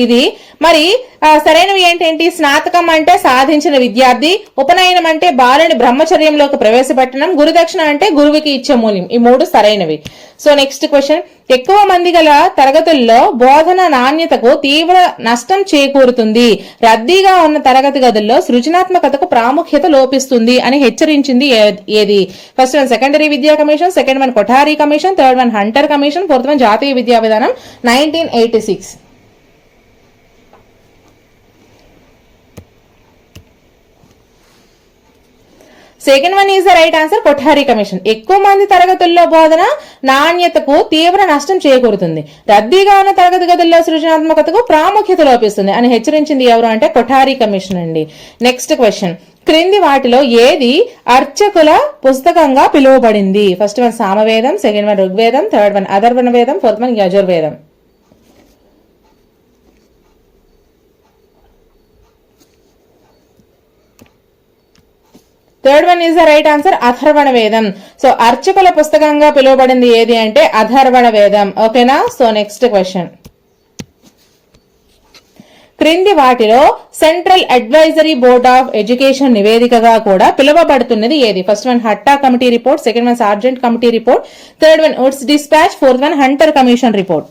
ఇది. మరి సరైనవి ఏంటేంటి? స్నాతకం అంటే సాధించిన విద్యార్థి, ఉపనయనం అంటే బాలుని బ్రహ్మచర్యంలోకి ప్రవేశపెట్టడం, గురుదక్షిణ అంటే గురువుకి ఇచ్చే మూల్యం. ఈ 3 సరైనవి. సో నెక్స్ట్ క్వశ్చన్, ఎక్కువ మంది గల తరగతుల్లో బోధన నాణ్యతకు తీవ్ర నష్టం చేకూరుతుంది. రద్దీగా ఉన్న తరగతి గదుల్లో సృజనాత్మకతకు ప్రాముఖ్యత లోపిస్తుంది అని హెచ్చరించింది ఏది? ఫస్ట్ వన్ సెకండరీ విద్యా commission, second one Kothari commission, third one Hunter commission, fourth one జాతీయ విద్యా విధానం 1986. Second one is the right answer, Kothari commission. ఎక్కువ మంది తరగతుల్లో బోధన నాణ్యతకు తీవ్ర నష్టం చేకూరుతుంది, రద్దీగా ఉన్న తరగతి గదుల్లో సృజనాత్మకతకు ప్రాముఖ్యత లోపిస్తుంది అని హెచ్చరించింది ఎవరు అంటే కొఠారీ కమిషన్ అండి. నెక్స్ట్ క్వశ్చన్, క్రింది వాటిలో ఏది అర్చకుల పుస్తకంగా పిలువబడింది? ఫస్ట్ వన్ సామవేదం, సెకండ్ వన్ ఋగ్వేదం, థర్డ్ వన్ అథర్వణ వేదం, ఫోర్త్ వన్ యజుర్వేదం. Third one is the right answer, Atharvana వేదం. సో అర్చకుల పుస్తకంగా పిలువబడింది ఏది అంటే అథర్వణ వేదం. ఓకేనా? సో నెక్స్ట్ క్వశ్చన్, క్రింది వాటిలో central advisory board of education నివేదికగా కూడా పిలువబడుతున్నది ఏది? ఫస్ట్ వన్ హట్టా committee report, second one Sargent committee report, third one Woods dispatch, fourth one Hunter commission report.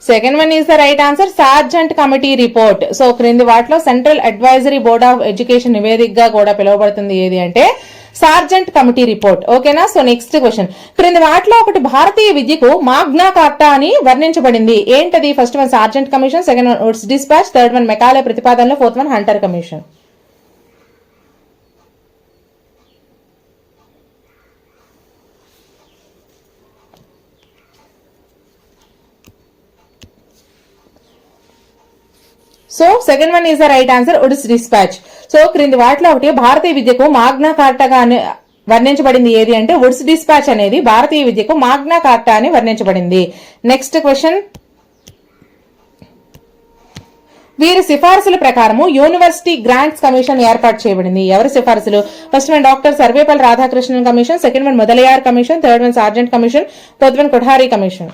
Second one is the right answer, Sargent committee report. So క్రింది వాటిలో central advisory board of education నివేదికగా కూడా పిలువబడుతుంది ఏది అంటే Sargent committee report. ఓకేనా? So next question, క్రింది వాటిలో ఒకటి భారతీయ విద్యకు మాగ్నా కార్టా అని వర్ణించబడింది. ఏంటది? First one Sargent commission, second one Woods dispatch, third one Macaulay ప్రతిపాదనలో, fourth one Hunter commission. So second one is the right answer, Woods dispatch. So క్రింది వాటిలో ఒకటి భారతీయ విద్యకు మాగ్నా కార్టాగా వర్ణించబడింది ఏది అంటే వుడ్స్ డిస్పాచ్ అనేది భారతీయ విద్యకు మాగ్నా కార్టా అని వర్ణించబడింది. నెక్స్ట్ క్వశ్చన్, వీరి సిఫార్సుల ప్రకారము యూనివర్సిటీ గ్రాంట్స్ కమిషన్ ఏర్పాటు చేయబడింది. ఎవరి సిఫార్సులు? First one doctor Sarvepalli Radhakrishnan commission, second one Mudaliar commission, third one Sargent commission, fourth one Kothari commission.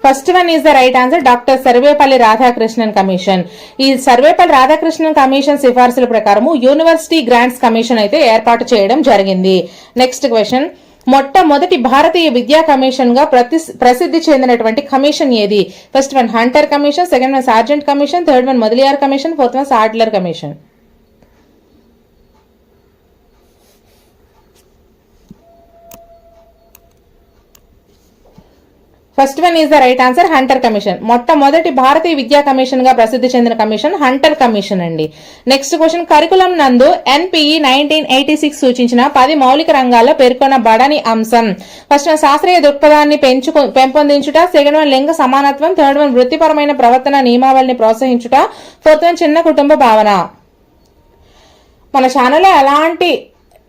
First one is the right answer, doctor Sarvepalli Radhakrishnan commission. ఈ సర్వేపల్లి రాధాకృష్ణన్ కమిషన్ సిఫార్సుల ప్రకారము యూనివర్సిటీ గ్రాంట్స్ కమిషన్ అయితే ఏర్పాటు చేయడం జరిగింది. నెక్స్ట్ క్వశ్చన్, మొట్టమొదటి భారతీయ విద్యా కమిషన్ గా ప్రసిద్ధి చెందినటువంటి కమిషన్ ఏది? First one Hunter commission, second one Sargent commission, third one Mudaliar commission, fourth one Sadler commission. First one is the right answer, Hunter commission. మొట్టమొదటి భారతీయ విద్యా కమిషన్ గా ప్రసిద్ధి చెందిన కమిషన్ హంటర్ కమిషన్ అండి. నెక్స్ట్ క్వశ్చన్, కరికులం నందు NPE 1986 సూచించిన 10 మౌలిక రంగాల్లో పేర్కొనబడని అంశం. ఫస్ట్ వన్ శాస్త్రీయ దృక్పథాన్ని పెంపొందించుట, సెకండ్ వన్ లింగ సమానత్వం, థర్డ్ వన్ వృత్తిపరమైన ప్రవర్తన నియమావళిని ప్రోత్సహించుట, ఫోర్త్ వన్ చిన్న కుటుంబ భావన. మన ఛానల్లో ఎలాంటి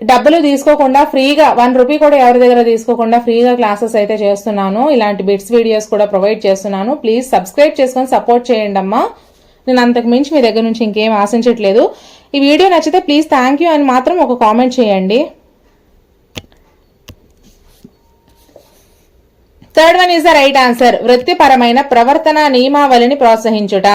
డబ్బులు తీసుకోకుండా ఫ్రీగా 1 రూపీ కూడా ఎవరి దగ్గర తీసుకోకుండా ఫ్రీగా క్లాసెస్ అయితే చేస్తున్నాను. ఇలాంటి బిట్స్ వీడియోస్ కూడా ప్రొవైడ్ చేస్తున్నాను. ప్లీజ్ సబ్స్క్రైబ్ చేసుకొని సపోర్ట్ చేయండి అమ్మా. నేను అంతకు మించి మీ దగ్గర నుంచి ఇంకేం ఆశించట్లేదు. ఈ వీడియో నచ్చితే ప్లీజ్ థ్యాంక్ యూ అని మాత్రం ఒక కామెంట్ చేయండి. Third one is the right answer, వృత్తిపరమైన ప్రవర్తన నియమావళిని ప్రోత్సహించుట.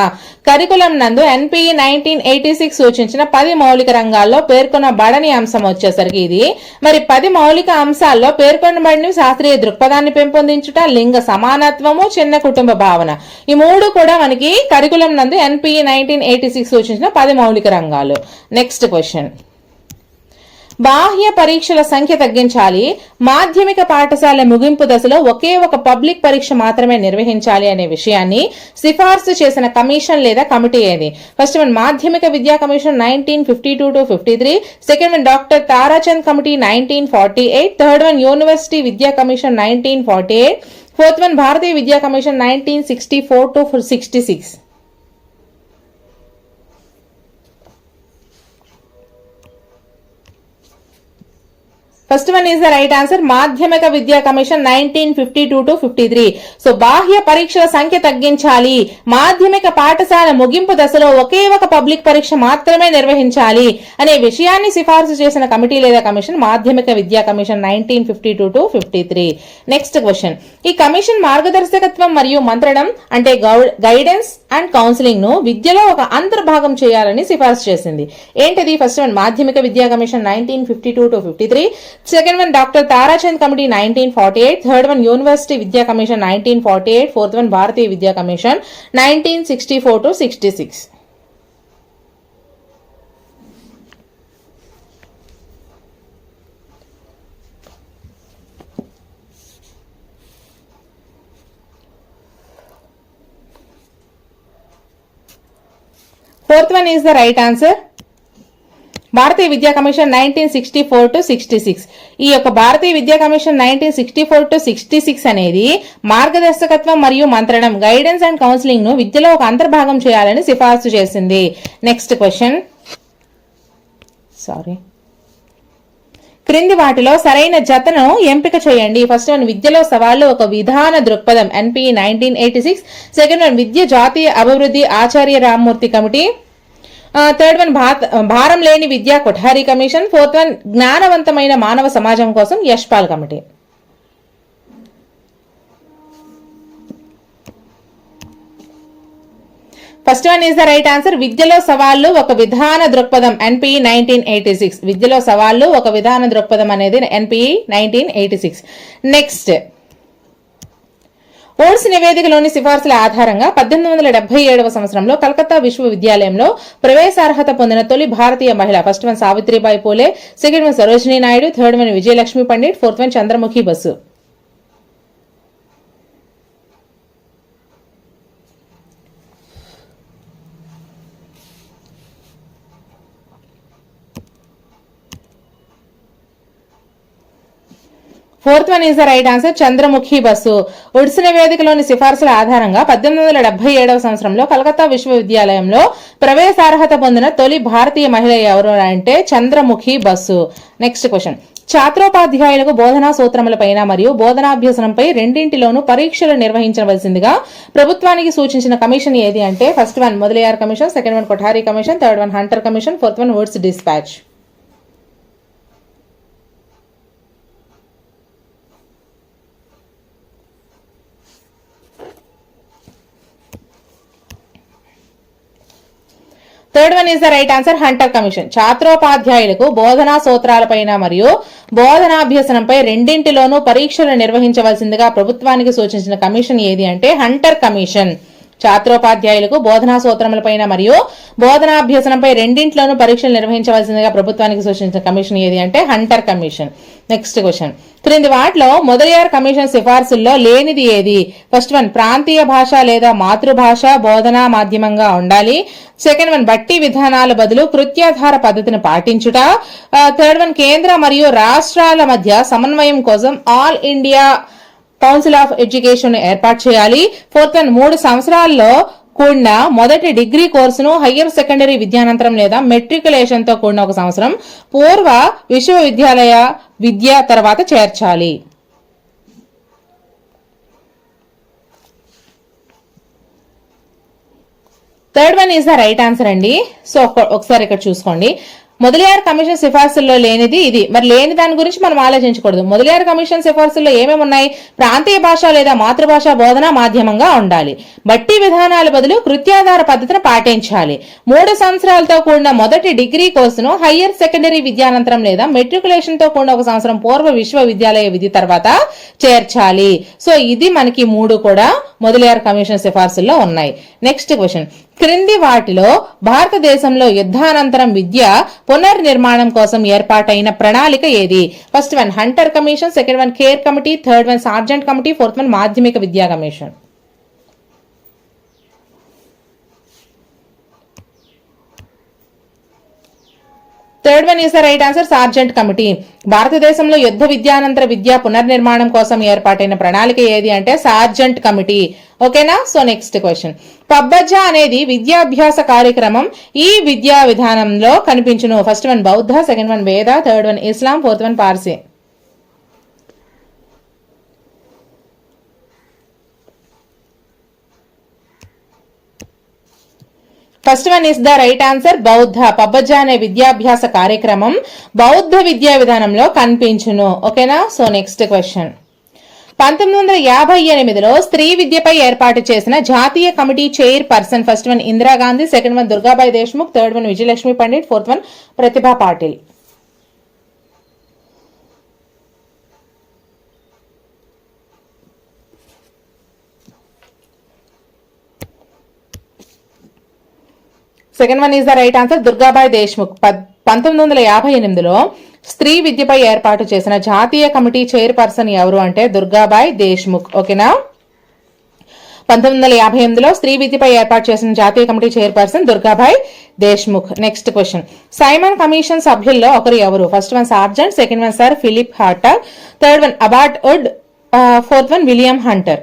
కరికులం నందు ఎన్పిఈ 1986 సూచించిన 10 మౌలిక రంగాల్లో పేర్కొనబడని అంశం వచ్చేసరికి ఇది. మరి 10 మౌలిక అంశాల్లో పేర్కొనబడిన శాస్త్రీయ దృక్పథాన్ని పెంపొందించుట, లింగ సమానత్వము, చిన్న కుటుంబ భావన. ఈ మూడు కూడా మనకి కరికులం నందు ఎన్పిఈ 1986 సూచించిన 10 మౌలిక రంగాలు. నెక్స్ట్ క్వశ్చన్, బాహ్య పరీక్షల సంఖ్య తగ్గించాలి, మాధ్యమిక పాఠశాల ముగింపు దశలో ఒకే ఒక పబ్లిక్ పరీక్ష మాత్రమే నిర్వహించాలి అనే విషయాన్ని సిఫార్సు చేసిన కమిషన్ లేదా కమిటీ ఏది? ఫస్ట్ వన్ మాధ్యమిక విద్యా commission 1952-53, second one doctor Tarachand committee 1948, third one university విద్యా కమిషన్ 1948, ఫోర్త్ వన్ భారతీయ విద్యా commission 1964-66. First one is the right answer, మాధ్యమిక విద్యా కమిషన్ 1952-53. సో బాహ్య పరీక్షల సంఖ్య తగ్గించాలి, మాధ్యమిక పాఠశాల ముగింపు దశలో ఒకే ఒక పబ్లిక్ పరీక్ష మాత్రమే నిర్వహించాలి అనే విషయాన్ని సిఫార్సు చేసిన కమిటీ లేదా కమిషన్ మాధ్యమిక విద్యా కమిషన్ 1952-53. నెక్స్ట్ క్వశ్చన్, ఈ కమిషన్ మార్గదర్శకత్వం మరియు మంత్రణం అంటే గైడెన్స్ అండ్ కౌన్సిలింగ్ ను విద్యలో ఒక అంతర్భాగం చేయాలని సిఫార్సు చేసింది. ఏంటిది? ఫస్ట్ వన్ మాధ్యమిక విద్యా commission 1952-53, second one doctor Tarachand committee 1948, third one university విద్యా కమిషన్ 1948, ఫోర్త్ వన్ భారతీయ విద్యా commission 1964-66. Fourth one is the right answer, భారతీయ విద్యా కమిషన్ 1964-66. ఈ యొక్క భారతీయ విద్యా కమిషన్ 1964-66 అనేది మార్గదర్శకత్వం మరియు మంత్రణం గైడెన్స్ అండ్ కౌన్సిలింగ్ ను విద్యలో ఒక అంతర్భాగం చేయాలని సిఫార్సు చేసింది. నెక్స్ట్ క్వశ్చన్, క్రింది వాటిలో సరైన జతను ఎంపిక చేయండి. ఫస్ట్ వన్ విద్యలో సవాళ్లు ఒక విధాన దృక్పథం ఎన్పిఈ 1986, సెకండ్ వన్ విద్య జాతీయ అభివృద్ధి ఆచార్య రామ్మూర్తి కమిటీ, థర్డ్ వన్ భారం లేని విద్యా కొఠారి కమిషన్, ఫోర్త్ వన్ జ్ఞానవంతమైన మానవ సమాజం కోసం Yashpal committee. First one is the right answer, విద్యలో సవాళ్లు ఒక విధాన దృక్పథం ఎన్పిఈ 1986. విద్యలో సవాళ్లు ఒక విధాన దృక్పథం అనేది ఎన్పిఈ 1986. నెక్స్ట్, ఓడ్స్ నివేదికలోని సిఫార్సుల ఆధారంగా 1877వ సంవత్సరంలో కలకత్తా విశ్వవిద్యాలయంలో ప్రవేశార్హత పొందిన తొలి భారతీయ మహిళ. First one Savitribai Phule, second one Sarojini Naidu, third one Vijayalakshmi Pandit, fourth one Chandramukhi Basu. Fourth one is the right answer, Chandramukhi Basu. Woods నివేదికలోని సిఫార్సుల ఆధారంగా 1877 సంవత్సరంలో కలకత్తా విశ్వవిద్యాలయంలో ప్రవేశార్హత పొందిన తొలి భారతీయ మహిళ ఎవరు అంటే చంద్రముఖి బస్సు. నెక్స్ట్ క్వశ్చన్, ఛాత్రోపాధ్యాయులకు బోధనా సూత్రములపైన మరియు బోధనాభ్యసనంపై రెండింటిలోనూ పరీక్షలు నిర్వహించవలసిందిగా ప్రభుత్వానికి సూచించిన కమిషన్ ఏది అంటే first one Mudaliar commission, second one Kothari commission, third one Hunter commission, fourth one Woods dispatch. Third one is the right answer, Hunter commission. ఛాత్రోపాధ్యాయులకు బోధనా సూత్రాలపైన మరియు బోధనాభ్యసనంపై రెండింటిలోనూ పరీక్షలు నిర్వహించవలసిందిగా ప్రభుత్వానికి సూచించిన కమిషన్ ఏది అంటే హంటర్ కమిషన్. ఛాత్రోపాధ్యాయులకు బోధనా సూత్రములపైన మరియు బోధనాభ్యసనంపై రెండింటిలోనూ పరీక్షలు నిర్వహించవలసిందిగా ప్రభుత్వానికి సూచించిన కమిషన్ ఏది అంటే హంటర్ కమిషన్. నెక్స్ట్ క్వశ్చన్, క్రింది వాటిలో మొదలియార్ కమిషన్ సిఫార్సుల్లో లేనిది ఏది? ఫస్ట్ వన్ ప్రాంతీయ భాష లేదా మాతృభాష బోధనా మాధ్యమంగా ఉండాలి. సెకండ్ వన్ బట్టి విధానాల బదులు కృత్యాధార పద్ధతిని పాటించుట. థర్డ్ వన్ కేంద్ర మరియు రాష్ట్రాల మధ్య సమన్వయం కోసం all India council of education ఏర్పాటు చేయాలి. ఫోర్త్ వన్ 3 సంవత్సరాల్లో కూడిన మొదటి డిగ్రీ కోర్సును హయ్యర్ సెకండరీ విద్యానంతరం లేదా మెట్రికులేషన్ తో కూడిన 1 సంవత్సరం పూర్వ విశ్వవిద్యాలయ విద్య తర్వాత చేర్చాలి. Third one is the right answer అండి. సో ఒకసారి ఇక్కడ చూసుకోండి, మొదలియార్ కమిషన్ సిఫార్సుల్లో లేనిది ఇది. మరి లేని దాని గురించి మనం ఆలోచించకూడదు. మొదలియార్ కమిషన్ సిఫార్సుల్లో ఏమేమి ఉన్నాయి? ప్రాంతీయ భాష లేదా మాతృభాష బోధన మాధ్యమంగా ఉండాలి, బట్టి విధానాల బదులు కృత్యాధార పద్ధతిని పాటించాలి, 3 సంవత్సరాలతో కూడిన మొదటి డిగ్రీ కోర్సును హయ్యర్ సెకండరీ విద్యానంతరం లేదా మెట్రికులేషన్ తో కూడిన 1 సంవత్సరం పూర్వ విశ్వవిద్యాలయ విధి తర్వాత చేర్చాలి. సో ఇది మనకి 3 కూడా మొదలియార్ కమిషన్ సిఫార్సుల్లో ఉన్నాయి. నెక్స్ట్ క్వశ్చన్, క్రింది వాటిలో భారతదేశంలో యుద్ధానంతరం విద్య పునర్నిర్మాణం కోసం ఏర్పాటైన ప్రణాళిక ఏది? First one Hunter commission, second one care committee, third one Sargent committee, fourth one మాధ్యమిక విద్యా commission. Third one is the right answer, Sargent committee. భారతదేశంలో యుద్ధ విద్యానంతర విద్యా పునర్నిర్మాణం కోసం ఏర్పాటైన ప్రణాళిక ఏది అంటే సార్జెంట్ కమిటీ. ఓకేనా? సో నెక్స్ట్ క్వశ్చన్, పబ్బజ్జా అనేది విద్యాభ్యాస కార్యక్రమం ఈ విద్యా విధానంలో కనిపించును. ఫస్ట్ వన్ బౌద్ధ, సెకండ్ వన్ వేద, third one Islam, fourth one Parsi. First one is the right answer, బౌద్ధ. పబ్బజ్జా అనే విద్యాభ్యాస కార్యక్రమం బౌద్ధ విద్యా విధానంలో కనిపించును. ఓకేనా? సో నెక్స్ట్ క్వశ్చన్, 1958లో స్త్రీ విద్యపై ఏర్పాటు చేసిన జాతీయ committee chairperson. First one Indira Gandhi, second one Durgabai Deshmukh, third one Vijayalakshmi Pandit, fourth one Pratibha Patil. Second one is the right answer, Durgabai Deshmukh. 1958లో స్త్రీ విద్యపై ఏర్పాటు చేసిన జాతీయ కమిటీ చైర్ పర్సన్ ఎవరు అంటే దుర్గాబాయి దేశ్ముఖ్. ఓకేనా? 1958లో స్త్రీ విద్యపై ఏర్పాటు చేసిన జాతీయ committee chairperson Durgabai Deshmukh. Next question, Simon commission సభ్యుల్లో ఒకరు ఎవరు? First one Sargent, second one sir Philip Hartog, third one Abbott Wood, fourth one William Hunter.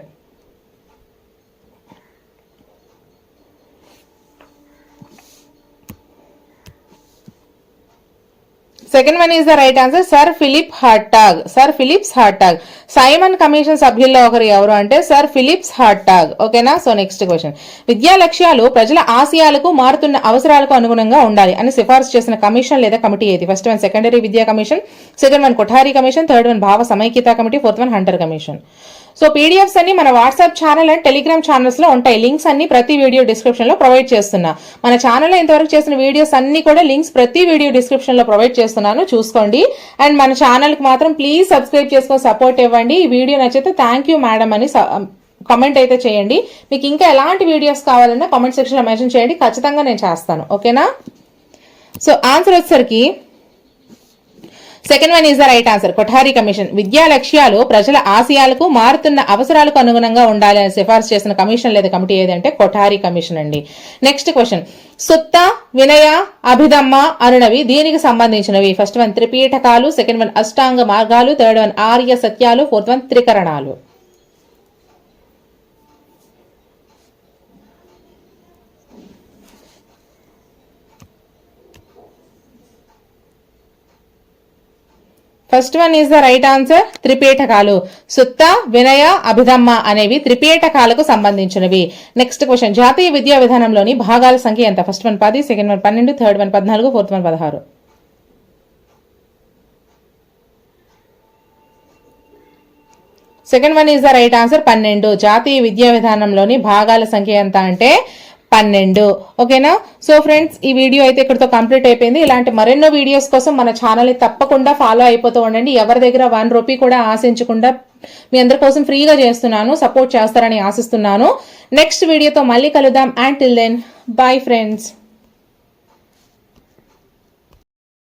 Second one is the right answer, sir Philip Hartog. Sir Philips Hartog. Simon commission సభ్యుల్లో ఒకరు ఎవరు అంటే sir Philips Hartog. ఓకేనా? So next question, విద్యా లక్ష్యాలు ప్రజల ఆశయాలకు మారుతున్న అవసరాలకు అనుగుణంగా ఉండాలి అని సిఫార్సు చేసిన కమిషన్ లేదా కమిటీ ఏది? ఫస్ట్ వన్ సెకండరీ విద్యా commission, second one Kothari commission, third one భావ సమైక్యత committee, fourth one Hunter commission. So PDFs అన్ని మన WhatsApp channel and Telegram channels లో ఉంటాయి. లింక్స్ అన్ని ప్రతి వీడియో డిస్క్రిప్షన్ లో ప్రొవైడ్ చేస్తున్నా. మన ఛానల్లో ఇంతవరకు చేసిన వీడియోస్ అన్ని కూడా లింక్స్ ప్రతి వీడియో డిస్క్రిప్షన్ లో ప్రొవైడ్ చేస్తున్నాను, చూసుకోండి. అండ్ మన ఛానల్ కి మాత్రం ప్లీజ్ సబ్స్క్రైబ్ చేసుకొని సపోర్ట్ ఇవ్వండి. ఈ వీడియో నచ్చితే థ్యాంక్ యూ మేడం అని కామెంట్ అయితే చేయండి. మీకు ఇంకా ఎలాంటి వీడియోస్ కావాలన్నా కామెంట్ సెక్షన్ లో మెన్షన్ చేయండి, ఖచ్చితంగా నేను చేస్తాను. ఓకేనా? సో ఆన్సర్ వచ్చేసరికి second one is the right answer, Kothari commission. విద్యా లక్ష్యాలు ప్రజల ఆశయాలకు మారుతున్న అవసరాలకు అనుగుణంగా ఉండాలని సిఫార్సు చేసిన కమిషన్ లేదా కమిటీ ఏదంటే కొఠారి కమిషన్ అండి. నెక్స్ట్ క్వశ్చన్, సుత్తా వినయ అభిధమ్మ అనునవి దీనికి సంబంధించినవి? ఫస్ట్ వన్ త్రిపీఠకాలు, సెకండ్ వన్ అష్టాంగ మార్గాలు, థర్డ్ వన్ ఆర్య సత్యాలు, ఫోర్త్ వన్ త్రికరణాలు. First one is the right answer, త్రిపీఠకాలు. సుత్త, వినయ, అభిధమ్మ అనేవి త్రిపీఠకాలకు సంబంధించినవి. నెక్స్ట్ క్వశ్చన్, జాతీయ విద్యా విధానంలోని భాగాల సంఖ్య ఎంత? First one 10, second one 12, third one 14, fourth one 16. Second one is the right answer, 12. జాతీయ విద్యా విధానంలోని భాగాల సంఖ్య ఎంత అంటే 12. ఓకేనా? సో ఫ్రెండ్స్, ఈ వీడియో అయితే ఇక్కడితో కంప్లీట్ అయిపోయింది. ఇలాంటి మరెన్నో వీడియోస్ కోసం మన ఛానల్ ని తప్పకుండా ఫాలో అయిపోతూ ఉండండి. ఎవరి దగ్గర 1 రూపీ కూడా ఆశించకుండా మీ అందరి కోసం ఫ్రీగా చేస్తున్నాను. సపోర్ట్ చేస్తారని ఆశిస్తున్నాను. నెక్స్ట్ వీడియోతో మళ్ళీ కలుద్దాం. And till then, bye friends.